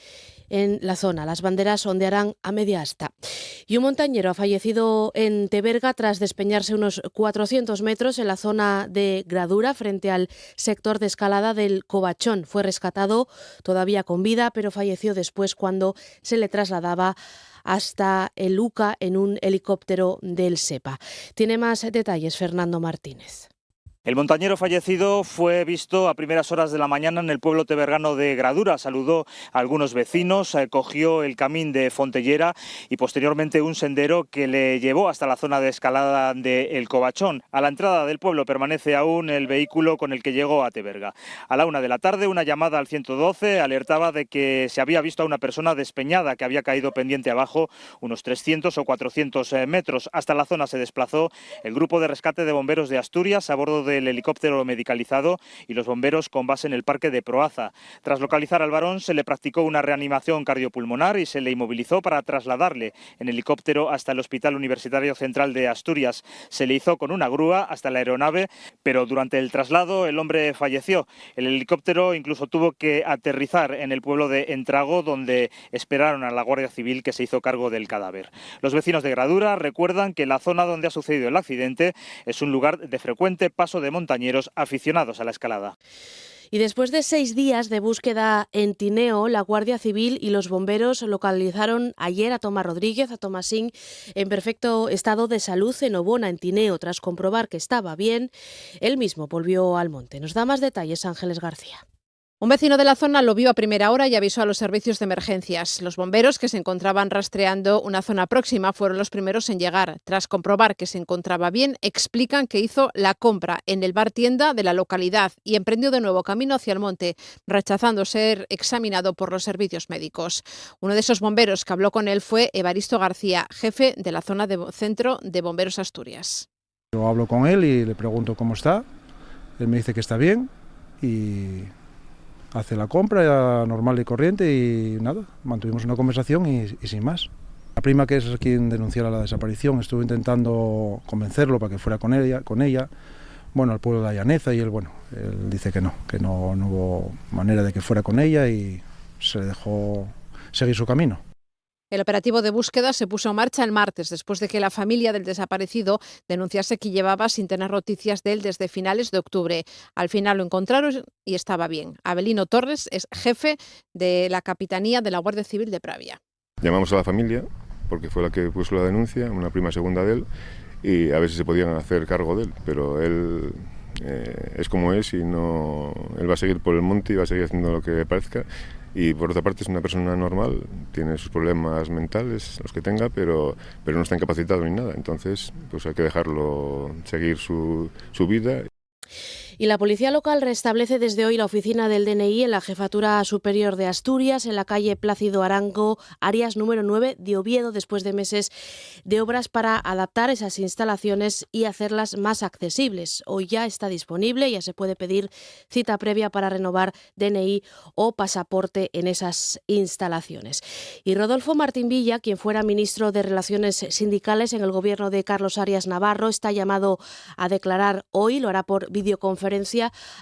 en la zona. Las banderas ondearán a media asta. Y un montañero ha fallecido en Teberga tras despeñarse unos 400 metros en la zona de Gradura, frente al sector de escalada del Covachón. Fue rescatado todavía con vida, pero falleció después cuando se le trasladaba hasta el Luca en un helicóptero del SEPA. Tiene más detalles Fernando Martínez. El montañero fallecido fue visto a primeras horas de la mañana en el pueblo tebergano de Gradura. Saludó a algunos vecinos, cogió el camín de Fontellera y posteriormente un sendero que le llevó hasta la zona de escalada de El Covachón. A la entrada del pueblo permanece aún el vehículo con el que llegó a Teberga. A la 1 de la tarde, una llamada al 112 alertaba de que se había visto a una persona despeñada que había caído pendiente abajo unos 300 o 400 metros. Hasta la zona se desplazó el grupo de rescate de bomberos de Asturias a bordo del helicóptero medicalizado y los bomberos con base en el parque de Proaza. Tras localizar al varón se le practicó una reanimación cardiopulmonar y se le inmovilizó para trasladarle en helicóptero hasta el Hospital Universitario Central de Asturias. Se le hizo con una grúa hasta la aeronave, pero durante el traslado el hombre falleció. El helicóptero incluso tuvo que aterrizar en el pueblo de Entrago, donde esperaron a la Guardia Civil, que se hizo cargo del cadáver. Los vecinos de Gradura recuerdan que la zona donde ha sucedido el accidente es un lugar de frecuente paso de montañeros aficionados a la escalada. Y después de 6 días de búsqueda en Tineo, la Guardia Civil y los bomberos localizaron ayer a Tomás Rodríguez, a Tomasín, en perfecto estado de salud en Obona, en Tineo. Tras comprobar que estaba bien, él mismo volvió al monte. Nos da más detalles Ángeles García. Un vecino de la zona lo vio a primera hora y avisó a los servicios de emergencias. Los bomberos, que se encontraban rastreando una zona próxima, fueron los primeros en llegar. Tras comprobar que se encontraba bien, explican que hizo la compra en el bar tienda de la localidad y emprendió de nuevo camino hacia el monte, rechazando ser examinado por los servicios médicos. Uno de esos bomberos que habló con él fue Evaristo García, jefe de la zona de Centro de Bomberos Asturias. Yo hablo con él y le pregunto cómo está. Él me dice que está bien y hace la compra normal y corriente y nada, mantuvimos una conversación y sin más. La prima, que es quien denunció la desaparición, estuvo intentando convencerlo para que fuera con ella, bueno, al pueblo de Allaneza, y él dice que no hubo manera de que fuera con ella y se le dejó seguir su camino. El operativo de búsqueda se puso en marcha el martes, después de que la familia del desaparecido denunciase que llevaba sin tener noticias de él desde finales de octubre. Al final lo encontraron y estaba bien. Abelino Torres es jefe de la Capitanía de la Guardia Civil de Pravia. Llamamos a la familia, porque fue la que puso la denuncia, una prima segunda de él, y a ver si se podían hacer cargo de él, pero él es como es y no, él va a seguir por el monte y va a seguir haciendo lo que le parezca. Y por otra parte es una persona normal, tiene sus problemas mentales, los que tenga, pero no está incapacitado ni nada. Entonces pues hay que dejarlo seguir su vida. Y la Policía Local restablece desde hoy la oficina del DNI en la Jefatura Superior de Asturias, en la calle Plácido Arango, Arias número 9 de Oviedo, después de meses de obras para adaptar esas instalaciones y hacerlas más accesibles. Hoy ya está disponible, ya se puede pedir cita previa para renovar DNI o pasaporte en esas instalaciones. Y Rodolfo Martín Villa, quien fuera ministro de Relaciones Sindicales en el gobierno de Carlos Arias Navarro, está llamado a declarar hoy, lo hará por videoconferencia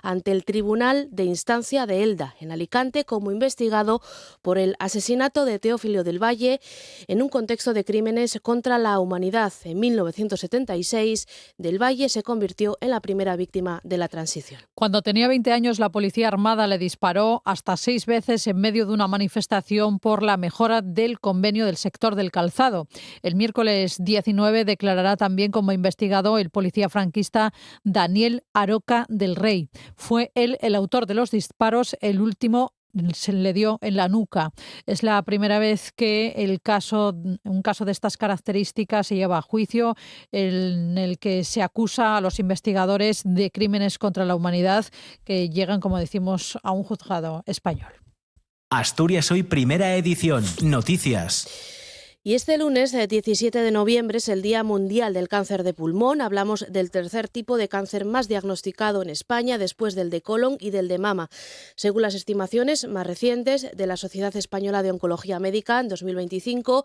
ante el Tribunal de Instancia de Elda, en Alicante, como investigado por el asesinato de Teófilo del Valle en un contexto de crímenes contra la humanidad. En 1976, del Valle se convirtió en la primera víctima de la transición. Cuando tenía 20 años, la Policía Armada le disparó hasta 6 veces en medio de una manifestación por la mejora del convenio del sector del calzado. El miércoles 19 declarará también como investigado el policía franquista Daniel Aroca del Rey. Fue él el autor de los disparos, el último se le dio en la nuca. Es la primera vez que un caso de estas características se lleva a juicio, en el que se acusa a los investigadores de crímenes contra la humanidad que llegan, como decimos, a un juzgado español. Asturias Hoy, primera edición. Noticias. Y este lunes, 17 de noviembre, es el Día Mundial del Cáncer de Pulmón. Hablamos del tercer tipo de cáncer más diagnosticado en España, después del de colon y del de mama. Según las estimaciones más recientes de la Sociedad Española de Oncología Médica, en 2025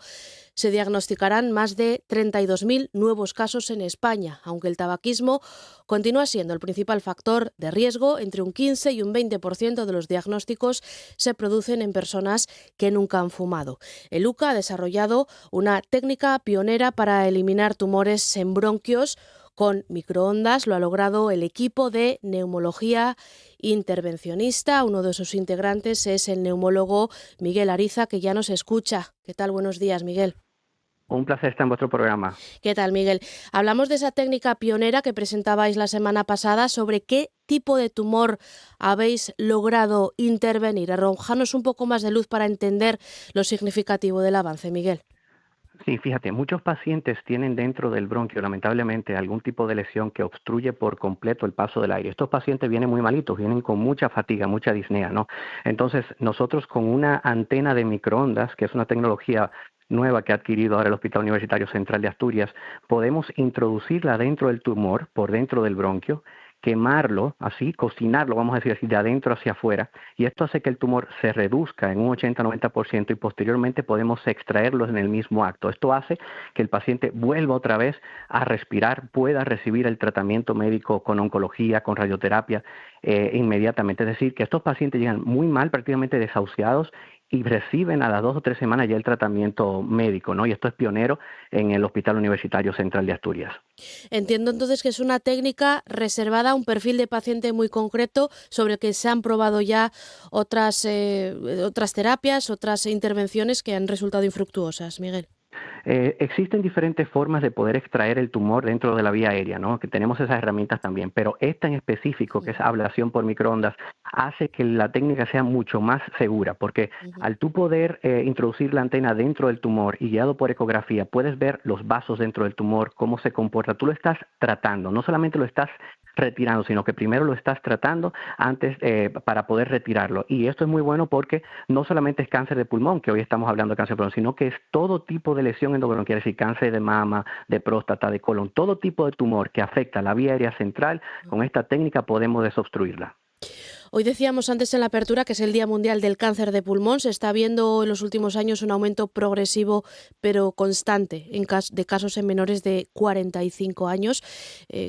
se diagnosticarán más de 32.000 nuevos casos en España, aunque el tabaquismo continúa siendo el principal factor de riesgo. Entre un 15 y un 20% de los diagnósticos se producen en personas que nunca han fumado. El UCA ha desarrollado una técnica pionera para eliminar tumores en bronquios con microondas. Lo ha logrado el equipo de neumología intervencionista. Uno de sus integrantes es el neumólogo Miguel Ariza, que ya nos escucha. ¿Qué tal? Buenos días, Miguel. Un placer estar en vuestro programa. ¿Qué tal, Miguel? Hablamos de esa técnica pionera que presentabais la semana pasada. ¿Sobre qué tipo de tumor habéis logrado intervenir? Arrojanos un poco más de luz para entender lo significativo del avance, Miguel. Sí, fíjate, muchos pacientes tienen dentro del bronquio, lamentablemente, algún tipo de lesión que obstruye por completo el paso del aire. Estos pacientes vienen muy malitos, vienen con mucha fatiga, mucha disnea, ¿no? Entonces, nosotros con una antena de microondas, que es una tecnología nueva que ha adquirido ahora el Hospital Universitario Central de Asturias, podemos introducirla dentro del tumor, por dentro del bronquio, quemarlo, así, cocinarlo, vamos a decir así, de adentro hacia afuera, y esto hace que el tumor se reduzca en un 80-90% y posteriormente podemos extraerlo en el mismo acto. Esto hace que el paciente vuelva otra vez a respirar, pueda recibir el tratamiento médico con oncología, con radioterapia inmediatamente. Es decir, que estos pacientes llegan muy mal, prácticamente desahuciados, y reciben a las 2 o 3 semanas ya el tratamiento médico, ¿no? Y esto es pionero en el Hospital Universitario Central de Asturias. Entiendo entonces que es una técnica reservada a un perfil de paciente muy concreto, sobre el que se han probado ya otras terapias, otras intervenciones que han resultado infructuosas, Miguel. Existen diferentes formas de poder extraer el tumor dentro de la vía aérea, ¿no? Que tenemos esas herramientas también, pero esta en específico, que es ablación por microondas, hace que la técnica sea mucho más segura, porque al tú poder introducir la antena dentro del tumor y guiado por ecografía, puedes ver los vasos dentro del tumor, cómo se comporta. Tú lo estás tratando, no solamente lo estás retirando, sino que primero lo estás tratando antes para poder retirarlo. Y esto es muy bueno porque no solamente es cáncer de pulmón, que hoy estamos hablando de cáncer de pulmón, sino que es todo tipo de lesión endobronquial, es decir, cáncer de mama, de próstata, de colon, todo tipo de tumor que afecta la vía aérea central, con esta técnica podemos desobstruirla. Hoy decíamos antes en la apertura que es el Día Mundial del Cáncer de Pulmón. Se está viendo en los últimos años un aumento progresivo pero constante de casos en menores de 45 años.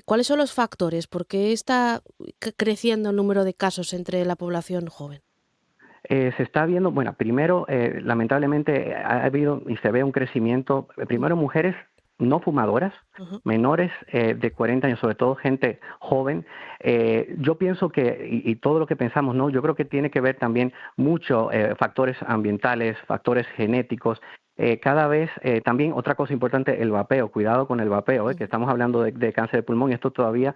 ¿Cuáles son los factores? ¿Por qué está creciendo el número de casos entre la población joven? Se está viendo, bueno, primero, lamentablemente ha habido y se ve un crecimiento, primero mujeres no fumadoras, menores de 40 años, sobre todo gente joven. Yo pienso que, y todo lo que pensamos, ¿no? Yo creo que tiene que ver también mucho factores ambientales, factores genéticos. Cada vez, también otra cosa importante, el vapeo, cuidado con el vapeo, que estamos hablando de cáncer de pulmón y esto todavía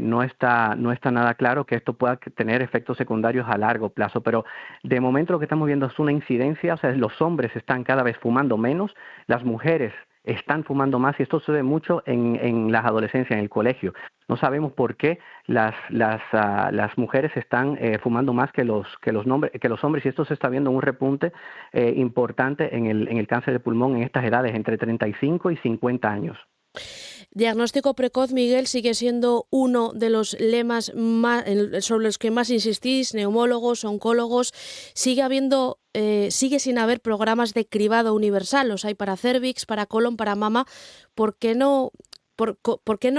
no está nada claro que esto pueda tener efectos secundarios a largo plazo, pero de momento lo que estamos viendo es una incidencia, o sea, los hombres están cada vez fumando menos, las mujeres están fumando más y esto se ve mucho en las adolescencias, en el colegio. No sabemos por qué las mujeres están fumando más que los hombres y esto se está viendo un repunte importante en el cáncer de pulmón en estas edades, entre 35 y 50 años. Diagnóstico precoz, Miguel, sigue siendo uno de los lemas sobre los que más insistís, neumólogos, oncólogos. Sigue sin haber programas de cribado universal. Los hay para cérvix, para colon, para mama. ¿Por qué no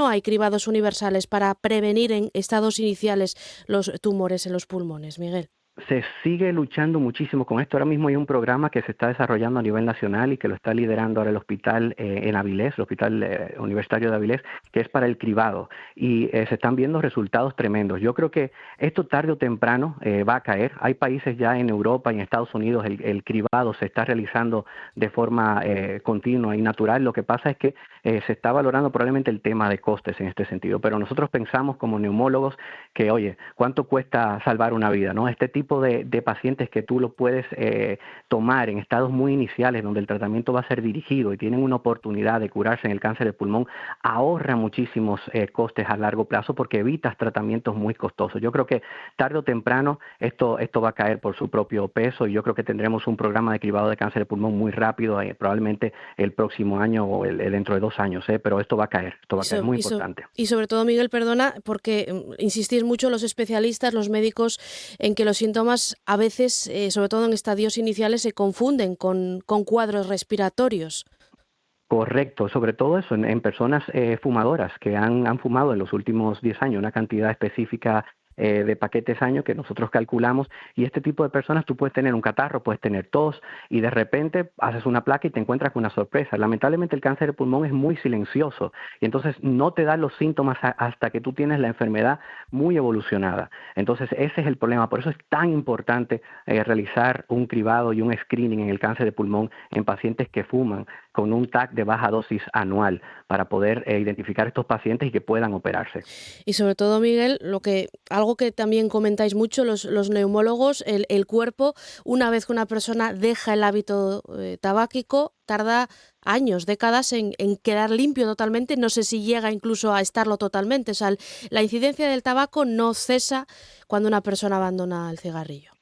hay cribados universales para prevenir en estados iniciales los tumores en los pulmones, Miguel? Se sigue luchando muchísimo con esto. Ahora mismo hay un programa que se está desarrollando a nivel nacional y que lo está liderando ahora el hospital en Avilés, el Hospital Universitario de Avilés, que es para el cribado. Y se están viendo resultados tremendos. Yo creo que esto tarde o temprano va a caer. Hay países ya en Europa y en Estados Unidos, el cribado se está realizando de forma continua y natural. Lo que pasa es que se está valorando probablemente el tema de costes en este sentido. Pero nosotros pensamos como neumólogos que, oye, ¿cuánto cuesta salvar una vida, no? Este tipo de pacientes que tú lo puedes tomar en estados muy iniciales donde el tratamiento va a ser dirigido y tienen una oportunidad de curarse en el cáncer de pulmón, ahorra muchísimos costes a largo plazo porque evitas tratamientos muy costosos. Yo creo que tarde o temprano esto va a caer por su propio peso y yo creo que tendremos un programa de cribado de cáncer de pulmón muy rápido, probablemente el próximo año o dentro de 2 años, pero esto va a caer, muy importante. Y sobre todo, Miguel, perdona, porque insistís mucho los especialistas, los médicos, en que los síntomas a veces, sobre todo en estadios iniciales, se confunden con cuadros respiratorios. Correcto, sobre todo eso en personas fumadoras que han fumado en los últimos 10 años una cantidad específica de paquetes año que nosotros calculamos y este tipo de personas tú puedes tener un catarro, puedes tener tos y de repente haces una placa y te encuentras con una sorpresa. Lamentablemente el cáncer de pulmón es muy silencioso y entonces no te da los síntomas hasta que tú tienes la enfermedad muy evolucionada. Entonces ese es el problema, por eso es tan importante realizar un cribado y un screening en el cáncer de pulmón en pacientes que fuman con un TAC de baja dosis anual para poder identificar estos pacientes y que puedan operarse. Y sobre todo, Miguel, algo que también comentáis mucho los neumólogos, el cuerpo, una vez que una persona deja el hábito tabáquico, tarda años, décadas en quedar limpio totalmente, no sé si llega incluso a estarlo totalmente. O sea, la incidencia del tabaco no cesa cuando una persona abandona el cigarrillo.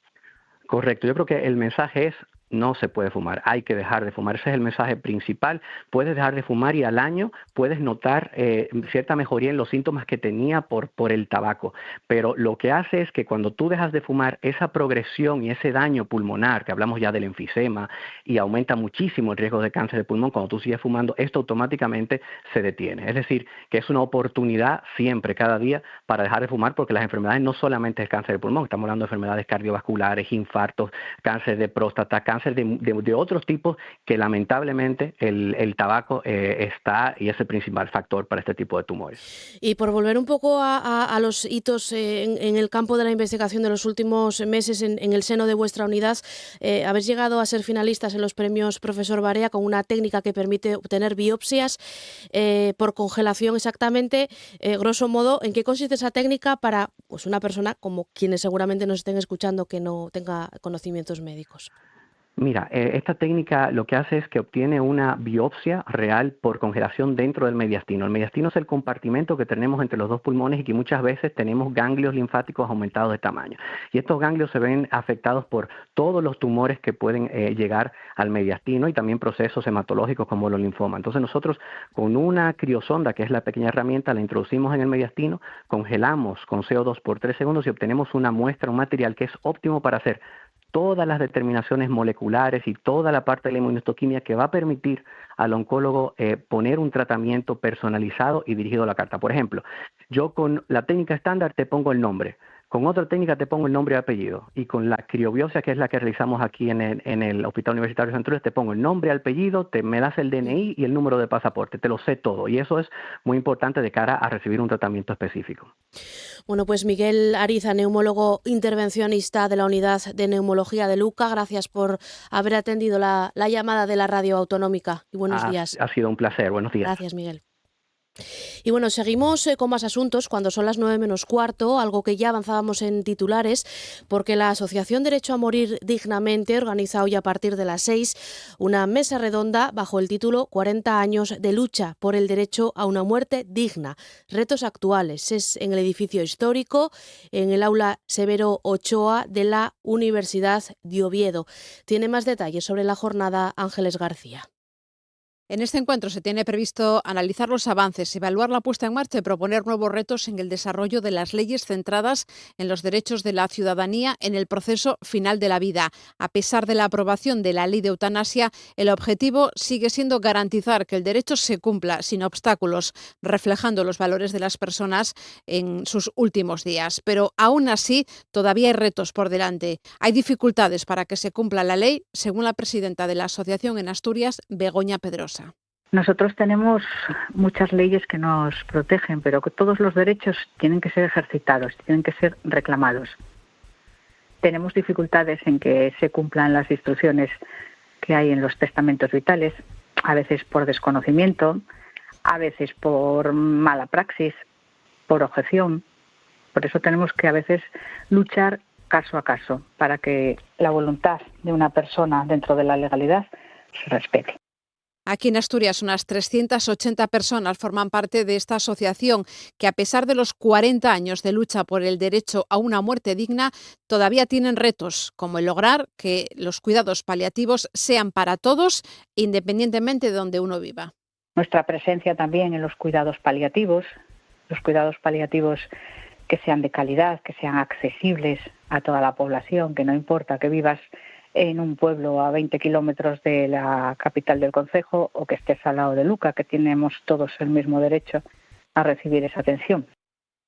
Correcto, yo creo que el mensaje es: no se puede fumar, hay que dejar de fumar. Ese es el mensaje principal. Puedes dejar de fumar y al año puedes notar cierta mejoría en los síntomas que tenía por el tabaco. Pero lo que hace es que cuando tú dejas de fumar, esa progresión y ese daño pulmonar, que hablamos ya del enfisema, y aumenta muchísimo el riesgo de cáncer de pulmón cuando tú sigues fumando, esto automáticamente se detiene. Es decir, que es una oportunidad siempre, cada día, para dejar de fumar, porque las enfermedades no solamente es cáncer de pulmón, estamos hablando de enfermedades cardiovasculares, infartos, cáncer de próstata, cáncer cáncer de otros tipos que lamentablemente el tabaco está y es el principal factor para este tipo de tumores. Y por volver un poco a los hitos en el campo de la investigación de los últimos meses en el seno de vuestra unidad, habéis llegado a ser finalistas en los premios Profesor Barea con una técnica que permite obtener biopsias por congelación exactamente. Grosso modo, ¿en qué consiste esa técnica para pues, una persona como quienes seguramente nos estén escuchando que no tenga conocimientos médicos? Mira, esta técnica lo que hace es que obtiene una biopsia real por congelación dentro del mediastino. El mediastino es el compartimento que tenemos entre los dos pulmones y que muchas veces tenemos ganglios linfáticos aumentados de tamaño. Y estos ganglios se ven afectados por todos los tumores que pueden llegar al mediastino y también procesos hematológicos como los linfomas. Entonces nosotros con una criosonda, que es la pequeña herramienta, la introducimos en el mediastino, congelamos con CO2 por 3 segundos y obtenemos una muestra, un material que es óptimo para hacer todas las determinaciones moleculares y toda la parte de la inmunohistoquimia que va a permitir al oncólogo poner un tratamiento personalizado y dirigido a la carta. Por ejemplo, yo con la técnica estándar te pongo el nombre, con otra técnica te pongo el nombre y apellido, y con la criobiopsia, que es la que realizamos aquí en el Hospital Universitario de Santurce, te pongo el nombre, apellido, me das el DNI y el número de pasaporte, te lo sé todo, y eso es muy importante de cara a recibir un tratamiento específico. Bueno, pues Miguel Ariza, neumólogo intervencionista de la Unidad de Neumología de Luca, gracias por haber atendido la llamada de la Radio Autonómica y buenos días. Ha sido un placer, buenos días. Gracias, Miguel. Y bueno, seguimos con más asuntos cuando son las 9 menos cuarto, algo que ya avanzábamos en titulares, porque la Asociación Derecho a Morir Dignamente organiza hoy a partir de las 6 una mesa redonda bajo el título 40 años de lucha por el derecho a una muerte digna. Retos actuales. Es en el edificio histórico, en el aula Severo Ochoa de la Universidad de Oviedo. Tiene más detalles sobre la jornada Ángeles García. En este encuentro se tiene previsto analizar los avances, evaluar la puesta en marcha y proponer nuevos retos en el desarrollo de las leyes centradas en los derechos de la ciudadanía en el proceso final de la vida. A pesar de la aprobación de la ley de eutanasia, el objetivo sigue siendo garantizar que el derecho se cumpla sin obstáculos, reflejando los valores de las personas en sus últimos días. Pero aún así, todavía hay retos por delante. Hay dificultades para que se cumpla la ley, según la presidenta de la asociación en Asturias, Begoña Pedrosa. Nosotros tenemos muchas leyes que nos protegen, pero que todos los derechos tienen que ser ejercitados, tienen que ser reclamados. Tenemos dificultades en que se cumplan las instrucciones que hay en los testamentos vitales, a veces por desconocimiento, a veces por mala praxis, por objeción. Por eso tenemos que a veces luchar caso a caso para que la voluntad de una persona dentro de la legalidad se respete. Aquí en Asturias unas 380 personas forman parte de esta asociación que, a pesar de los 40 años de lucha por el derecho a una muerte digna, todavía tienen retos, como el lograr que los cuidados paliativos sean para todos, independientemente de donde uno viva. Nuestra presencia también en los cuidados paliativos que sean de calidad, que sean accesibles a toda la población, que no importa que vivas en un pueblo a 20 kilómetros de la capital del concejo o que estés al lado de Luca, que tenemos todos el mismo derecho a recibir esa atención.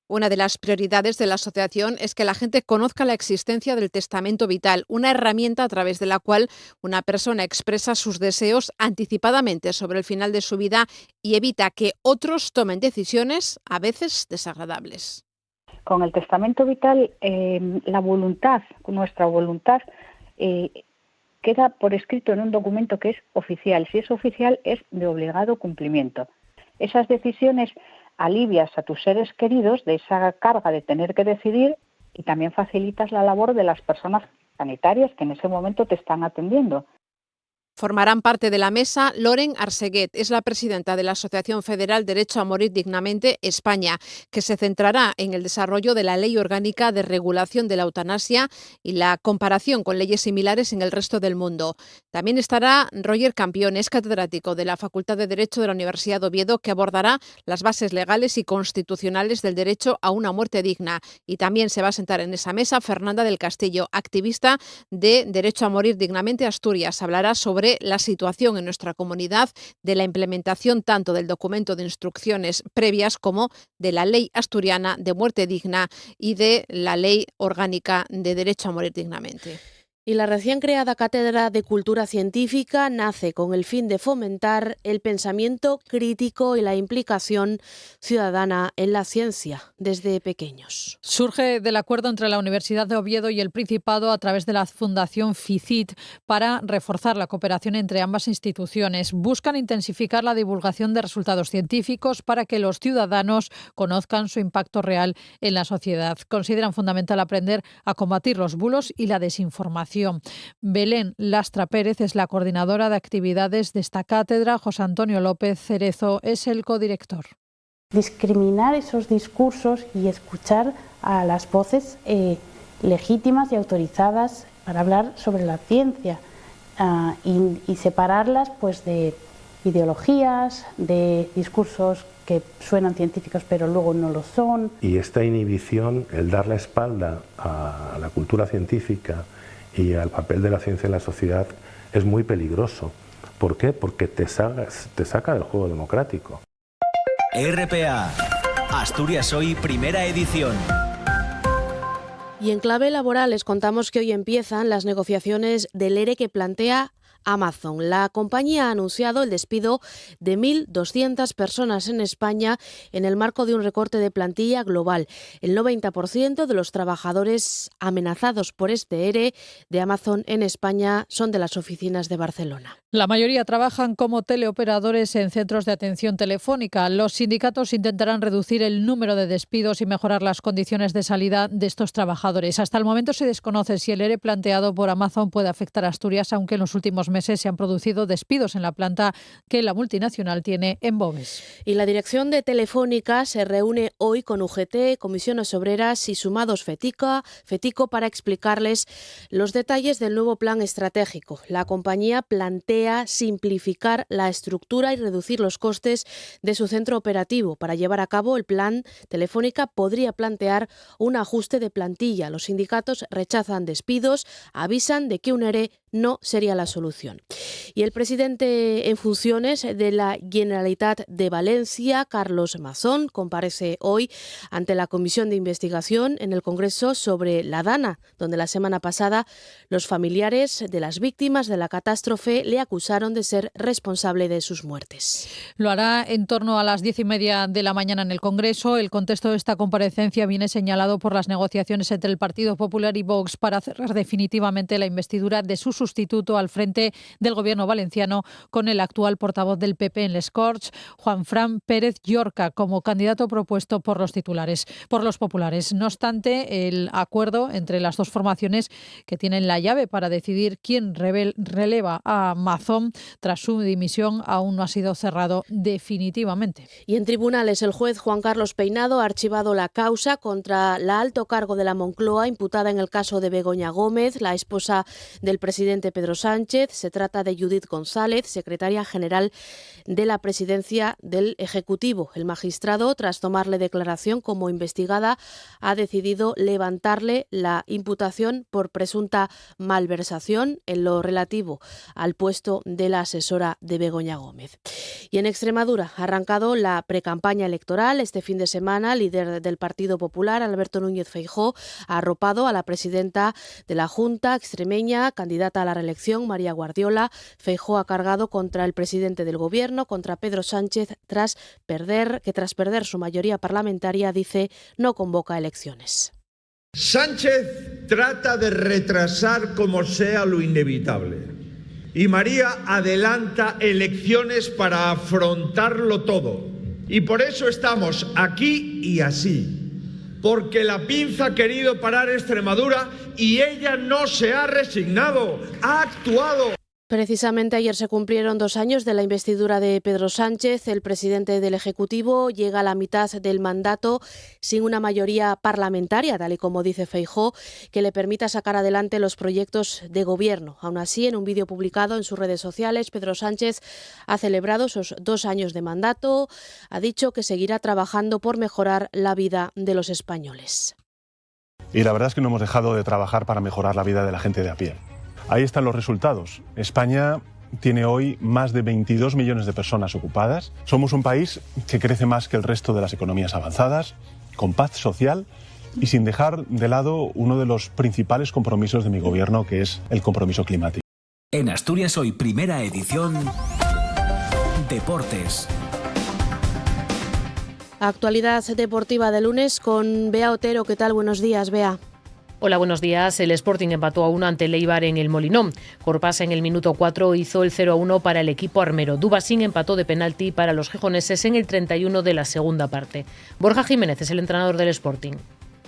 Una de las prioridades de la asociación es que la gente conozca la existencia del testamento vital, una herramienta a través de la cual una persona expresa sus deseos anticipadamente sobre el final de su vida y evita que otros tomen decisiones a veces desagradables. Con el testamento vital, nuestra voluntad, queda por escrito en un documento que es oficial. Si es oficial, es de obligado cumplimiento. Esas decisiones alivias a tus seres queridos de esa carga de tener que decidir y también facilitas la labor de las personas sanitarias que en ese momento te están atendiendo. Formarán parte de la mesa Loren Arseguet, es la presidenta de la Asociación Federal Derecho a Morir Dignamente España, que se centrará en el desarrollo de la Ley Orgánica de Regulación de la Eutanasia y la comparación con leyes similares en el resto del mundo. También estará Roger Campión, es catedrático de la Facultad de Derecho de la Universidad de Oviedo, que abordará las bases legales y constitucionales del derecho a una muerte digna. Y también se va a sentar en esa mesa Fernanda del Castillo, activista de Derecho a Morir Dignamente Asturias. Hablará sobre la situación en nuestra comunidad, de la implementación tanto del documento de instrucciones previas como de la Ley Asturiana de Muerte Digna y de la Ley Orgánica de Derecho a Morir Dignamente. Y la recién creada Cátedra de Cultura Científica nace con el fin de fomentar el pensamiento crítico y la implicación ciudadana en la ciencia desde pequeños. Surge del acuerdo entre la Universidad de Oviedo y el Principado a través de la Fundación FICIT para reforzar la cooperación entre ambas instituciones. Buscan intensificar la divulgación de resultados científicos para que los ciudadanos conozcan su impacto real en la sociedad. Consideran fundamental aprender a combatir los bulos y la desinformación. Belén Lastra Pérez es la coordinadora de actividades de esta cátedra. José Antonio López Cerezo es el codirector. Discriminar esos discursos y escuchar a las voces legítimas y autorizadas para hablar sobre la ciencia y separarlas pues de ideologías, de discursos que suenan científicos pero luego no lo son. Y esta inhibición, el dar la espalda a la cultura científica y al papel de la ciencia en la sociedad, es muy peligroso. ¿Por qué? Porque te saca del juego democrático. RPA, Asturias Hoy, primera edición. Y en clave laboral les contamos que hoy empiezan las negociaciones del ERE que plantea Amazon. La compañía ha anunciado el despido de 1.200 personas en España en el marco de un recorte de plantilla global. El 90% de los trabajadores amenazados por este ERE de Amazon en España son de las oficinas de Barcelona. La mayoría trabajan como teleoperadores en centros de atención telefónica. Los sindicatos intentarán reducir el número de despidos y mejorar las condiciones de salida de estos trabajadores. Hasta el momento se desconoce si el ERE planteado por Amazon puede afectar a Asturias, aunque en los últimos meses se han producido despidos en la planta que la multinacional tiene en Boves. Y la dirección de Telefónica se reúne hoy con UGT, Comisiones Obreras y Sumados Fetico para explicarles los detalles del nuevo plan estratégico. La compañía plantea simplificar la estructura y reducir los costes de su centro operativo. Para llevar a cabo el plan, Telefónica podría plantear un ajuste de plantilla. Los sindicatos rechazan despidos, avisan de que un ERE no sería la solución. Y el presidente en funciones de la Generalitat de Valencia, Carlos Mazón, comparece hoy ante la Comisión de Investigación en el Congreso sobre la Dana, donde la semana pasada los familiares de las víctimas de la catástrofe le acusaron de ser responsable de sus muertes. Lo hará en torno a las 10:30 de la mañana en el Congreso. El contexto de esta comparecencia viene señalado por las negociaciones entre el Partido Popular y Vox para cerrar definitivamente la investidura de su sustituto al frente del Gobierno valenciano con el actual portavoz del PP en Les Corts, Juanfran Pérez Llorca, como candidato propuesto por los populares. No obstante, el acuerdo entre las dos formaciones, que tienen la llave para decidir quién releva a Mazón tras su dimisión, aún no ha sido cerrado definitivamente. Y en tribunales, el juez Juan Carlos Peinado ha archivado la causa contra la alto cargo de la Moncloa imputada en el caso de Begoña Gómez, la esposa del presidente Pedro Sánchez. Se trata de Judith González, secretaria general de la presidencia del Ejecutivo. El magistrado, tras tomarle declaración como investigada, ha decidido levantarle la imputación por presunta malversación en lo relativo al puesto de la asesora de Begoña Gómez. Y en Extremadura ha arrancado la precampaña electoral. Este fin de semana, el líder del Partido Popular, Alberto Núñez Feijóo, ha arropado a la presidenta de la Junta extremeña, candidata a la reelección, María Guardiola. Feijóo ha cargado contra el presidente del Gobierno, contra Pedro Sánchez, tras perder su mayoría parlamentaria, dice, no convoca elecciones. Sánchez trata de retrasar como sea lo inevitable. Y María adelanta elecciones para afrontarlo todo. Y por eso estamos aquí y así. Porque la pinza ha querido parar Extremadura y ella no se ha resignado, ha actuado. Precisamente ayer se cumplieron 2 años de la investidura de Pedro Sánchez. El presidente del Ejecutivo llega a la mitad del mandato sin una mayoría parlamentaria, tal y como dice Feijóo, que le permita sacar adelante los proyectos de gobierno. Aún así, en un vídeo publicado en sus redes sociales, Pedro Sánchez ha celebrado esos 2 años de mandato. Ha dicho que seguirá trabajando por mejorar la vida de los españoles. Y la verdad es que no hemos dejado de trabajar para mejorar la vida de la gente de a pie. Ahí están los resultados. España tiene hoy más de 22 millones de personas ocupadas. Somos un país que crece más que el resto de las economías avanzadas, con paz social y sin dejar de lado uno de los principales compromisos de mi gobierno, que es el compromiso climático. En Asturias Hoy, primera edición, Deportes. Actualidad deportiva de lunes con Bea Otero. ¿Qué tal? Buenos días, Bea. Hola, buenos días. El Sporting empató a 1 ante el Eibar en el Molinón. Corpas en el minuto 4 hizo el 0-1 para el equipo armero. Dubasín empató de penalti para los gijoneses en el 31 de la segunda parte. Borja Jiménez es el entrenador del Sporting.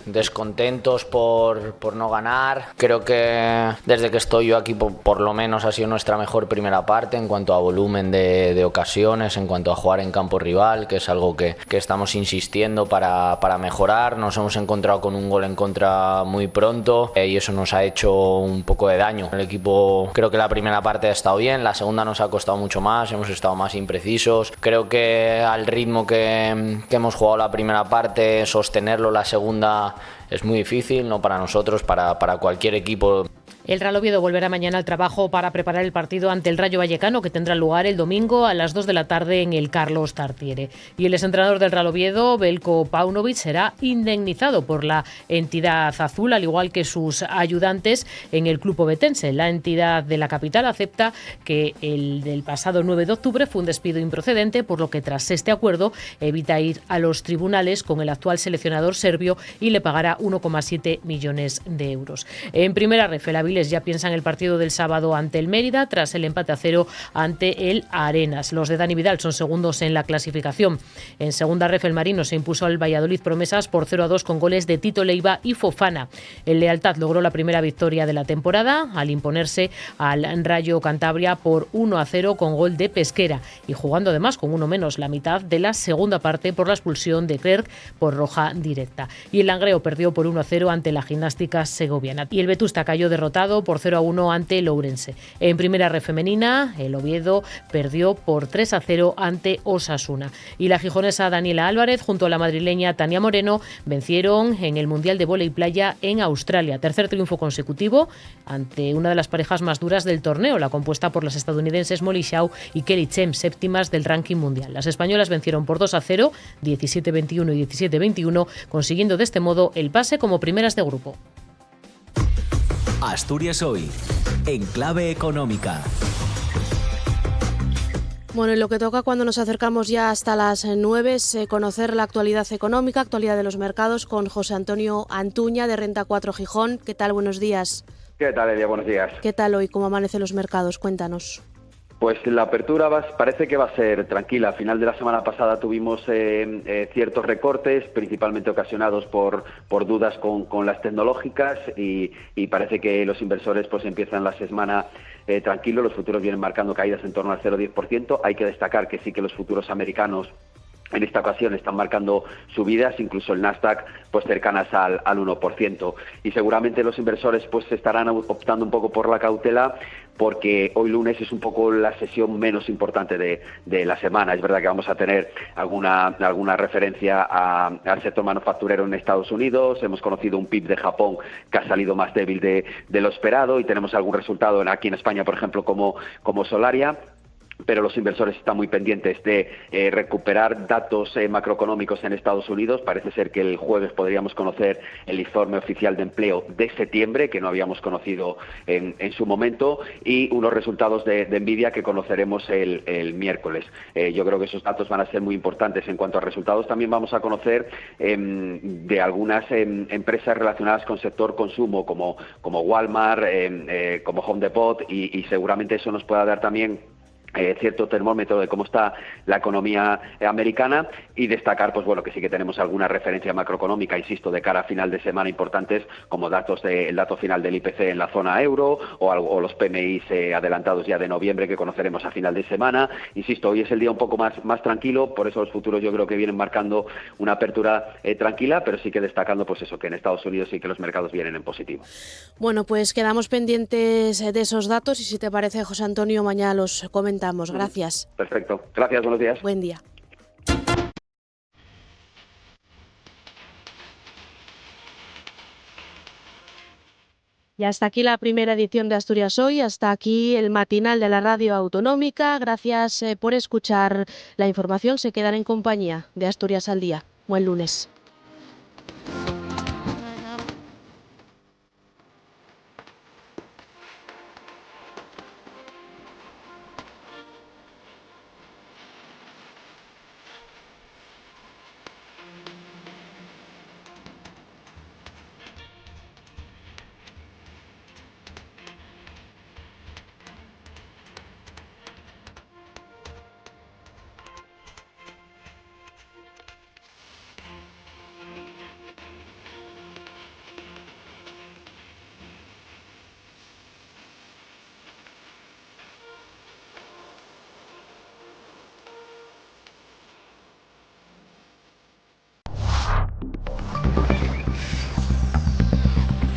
Descontentos por no ganar. Creo que desde que estoy yo aquí por lo menos ha sido nuestra mejor primera parte en cuanto a volumen de ocasiones, en cuanto a jugar en campo rival, que es algo que estamos insistiendo para mejorar. Nos hemos encontrado con un gol en contra muy pronto y eso nos ha hecho un poco de daño. El equipo, creo que la primera parte ha estado bien, la segunda nos ha costado mucho más, hemos estado más imprecisos. Creo que al ritmo que hemos jugado la primera parte, sostenerlo la segunda es muy difícil, no para nosotros, para cualquier equipo. El Real Oviedo volverá mañana al trabajo para preparar el partido ante el Rayo Vallecano, que tendrá lugar el domingo a las 2 de la tarde en el Carlos Tartiere. Y el exentrenador del Real Oviedo, Veljko Paunovic, será indemnizado por la entidad azul, al igual que sus ayudantes en el club ovetense. La entidad de la capital acepta que el del pasado 9 de octubre fue un despido improcedente, por lo que tras este acuerdo evita ir a los tribunales con el actual seleccionador serbio y le pagará 1,7 millones de euros. En primera ref, el Avilés ya piensa en el partido del sábado ante el Mérida tras el empate a 0 ante el Arenas. Los de Dani Vidal son segundos en la clasificación. En segunda ref, el Marino se impuso al Valladolid Promesas por 0-2 con goles de Tito Leiva y Fofana. El Lealtad logró la primera victoria de la temporada al imponerse al Rayo Cantabria por 1-0 con gol de Pesquera y jugando además con uno menos la mitad de la segunda parte por la expulsión de Clerc por roja directa. Y el Langreo perdió por 1-0 ante la Gimnástica Segoviana. Y el Vetusta cayó derrotado por 0-1 ante el Ourense. En primera ref femenina, el Oviedo perdió por 3-0 ante Osasuna. Y la gijonesa Daniela Álvarez junto a la madrileña Tania Moreno vencieron en el Mundial de Vóley Playa en Australia. Tercer triunfo consecutivo ante una de las parejas más duras del torneo, la compuesta por las estadounidenses Molly Shaw y Kelly Chem, séptimas del ranking mundial. Las españolas vencieron por 2-0, 17-21 y 17-21, consiguiendo de este modo el pase como primeras de grupo. Asturias Hoy, en clave económica. Bueno, y lo que toca cuando nos acercamos ya hasta las 9 es conocer la actualidad económica, actualidad de los mercados con José Antonio Antuña de Renta 4 Gijón. ¿Qué tal? Buenos días. ¿Qué tal, Elia? Buenos días. ¿Qué tal hoy? ¿Cómo amanecen los mercados? Cuéntanos. Pues la apertura parece que va a ser tranquila. A final de la semana pasada tuvimos ciertos recortes, principalmente ocasionados por dudas con las tecnológicas y parece que los inversores pues empiezan la semana tranquilos. Los futuros vienen marcando caídas en torno al 0,10%. Hay que destacar que sí que los futuros americanos en esta ocasión están marcando subidas, incluso el Nasdaq pues cercanas al 1%. Y seguramente los inversores pues estarán optando un poco por la cautela, porque hoy lunes es un poco la sesión menos importante de la semana. Es verdad que vamos a tener alguna referencia al sector manufacturero en Estados Unidos. Hemos conocido un PIB de Japón que ha salido más débil de lo esperado y tenemos algún resultado aquí en España, por ejemplo, como Solaria. Pero los inversores están muy pendientes de recuperar datos macroeconómicos en Estados Unidos. Parece ser que el jueves podríamos conocer el informe oficial de empleo de septiembre, que no habíamos conocido en su momento, y unos resultados de Nvidia que conoceremos el miércoles. Yo creo que esos datos van a ser muy importantes. En cuanto a resultados, también vamos a conocer de algunas empresas relacionadas con sector consumo, como Walmart, como Home Depot, y seguramente eso nos pueda dar también cierto termómetro de cómo está la economía americana, y destacar pues bueno que sí que tenemos alguna referencia macroeconómica, insisto, de cara a final de semana importantes, como el dato final del IPC en la zona euro o los PMI adelantados ya de noviembre que conoceremos a final de semana. Insisto, hoy es el día un poco más tranquilo, por eso los futuros yo creo que vienen marcando una apertura tranquila, pero sí que destacando pues eso, que en Estados Unidos sí que los mercados vienen en positivo. Bueno, pues quedamos pendientes de esos datos y si te parece, José Antonio, mañana los comentamos. Gracias. Perfecto. Gracias, buenos días. Buen día. Y hasta aquí la primera edición de Asturias Hoy, hasta aquí el matinal de la radio autonómica. Gracias por escuchar la información. Se quedan en compañía de Asturias al Día. Buen lunes.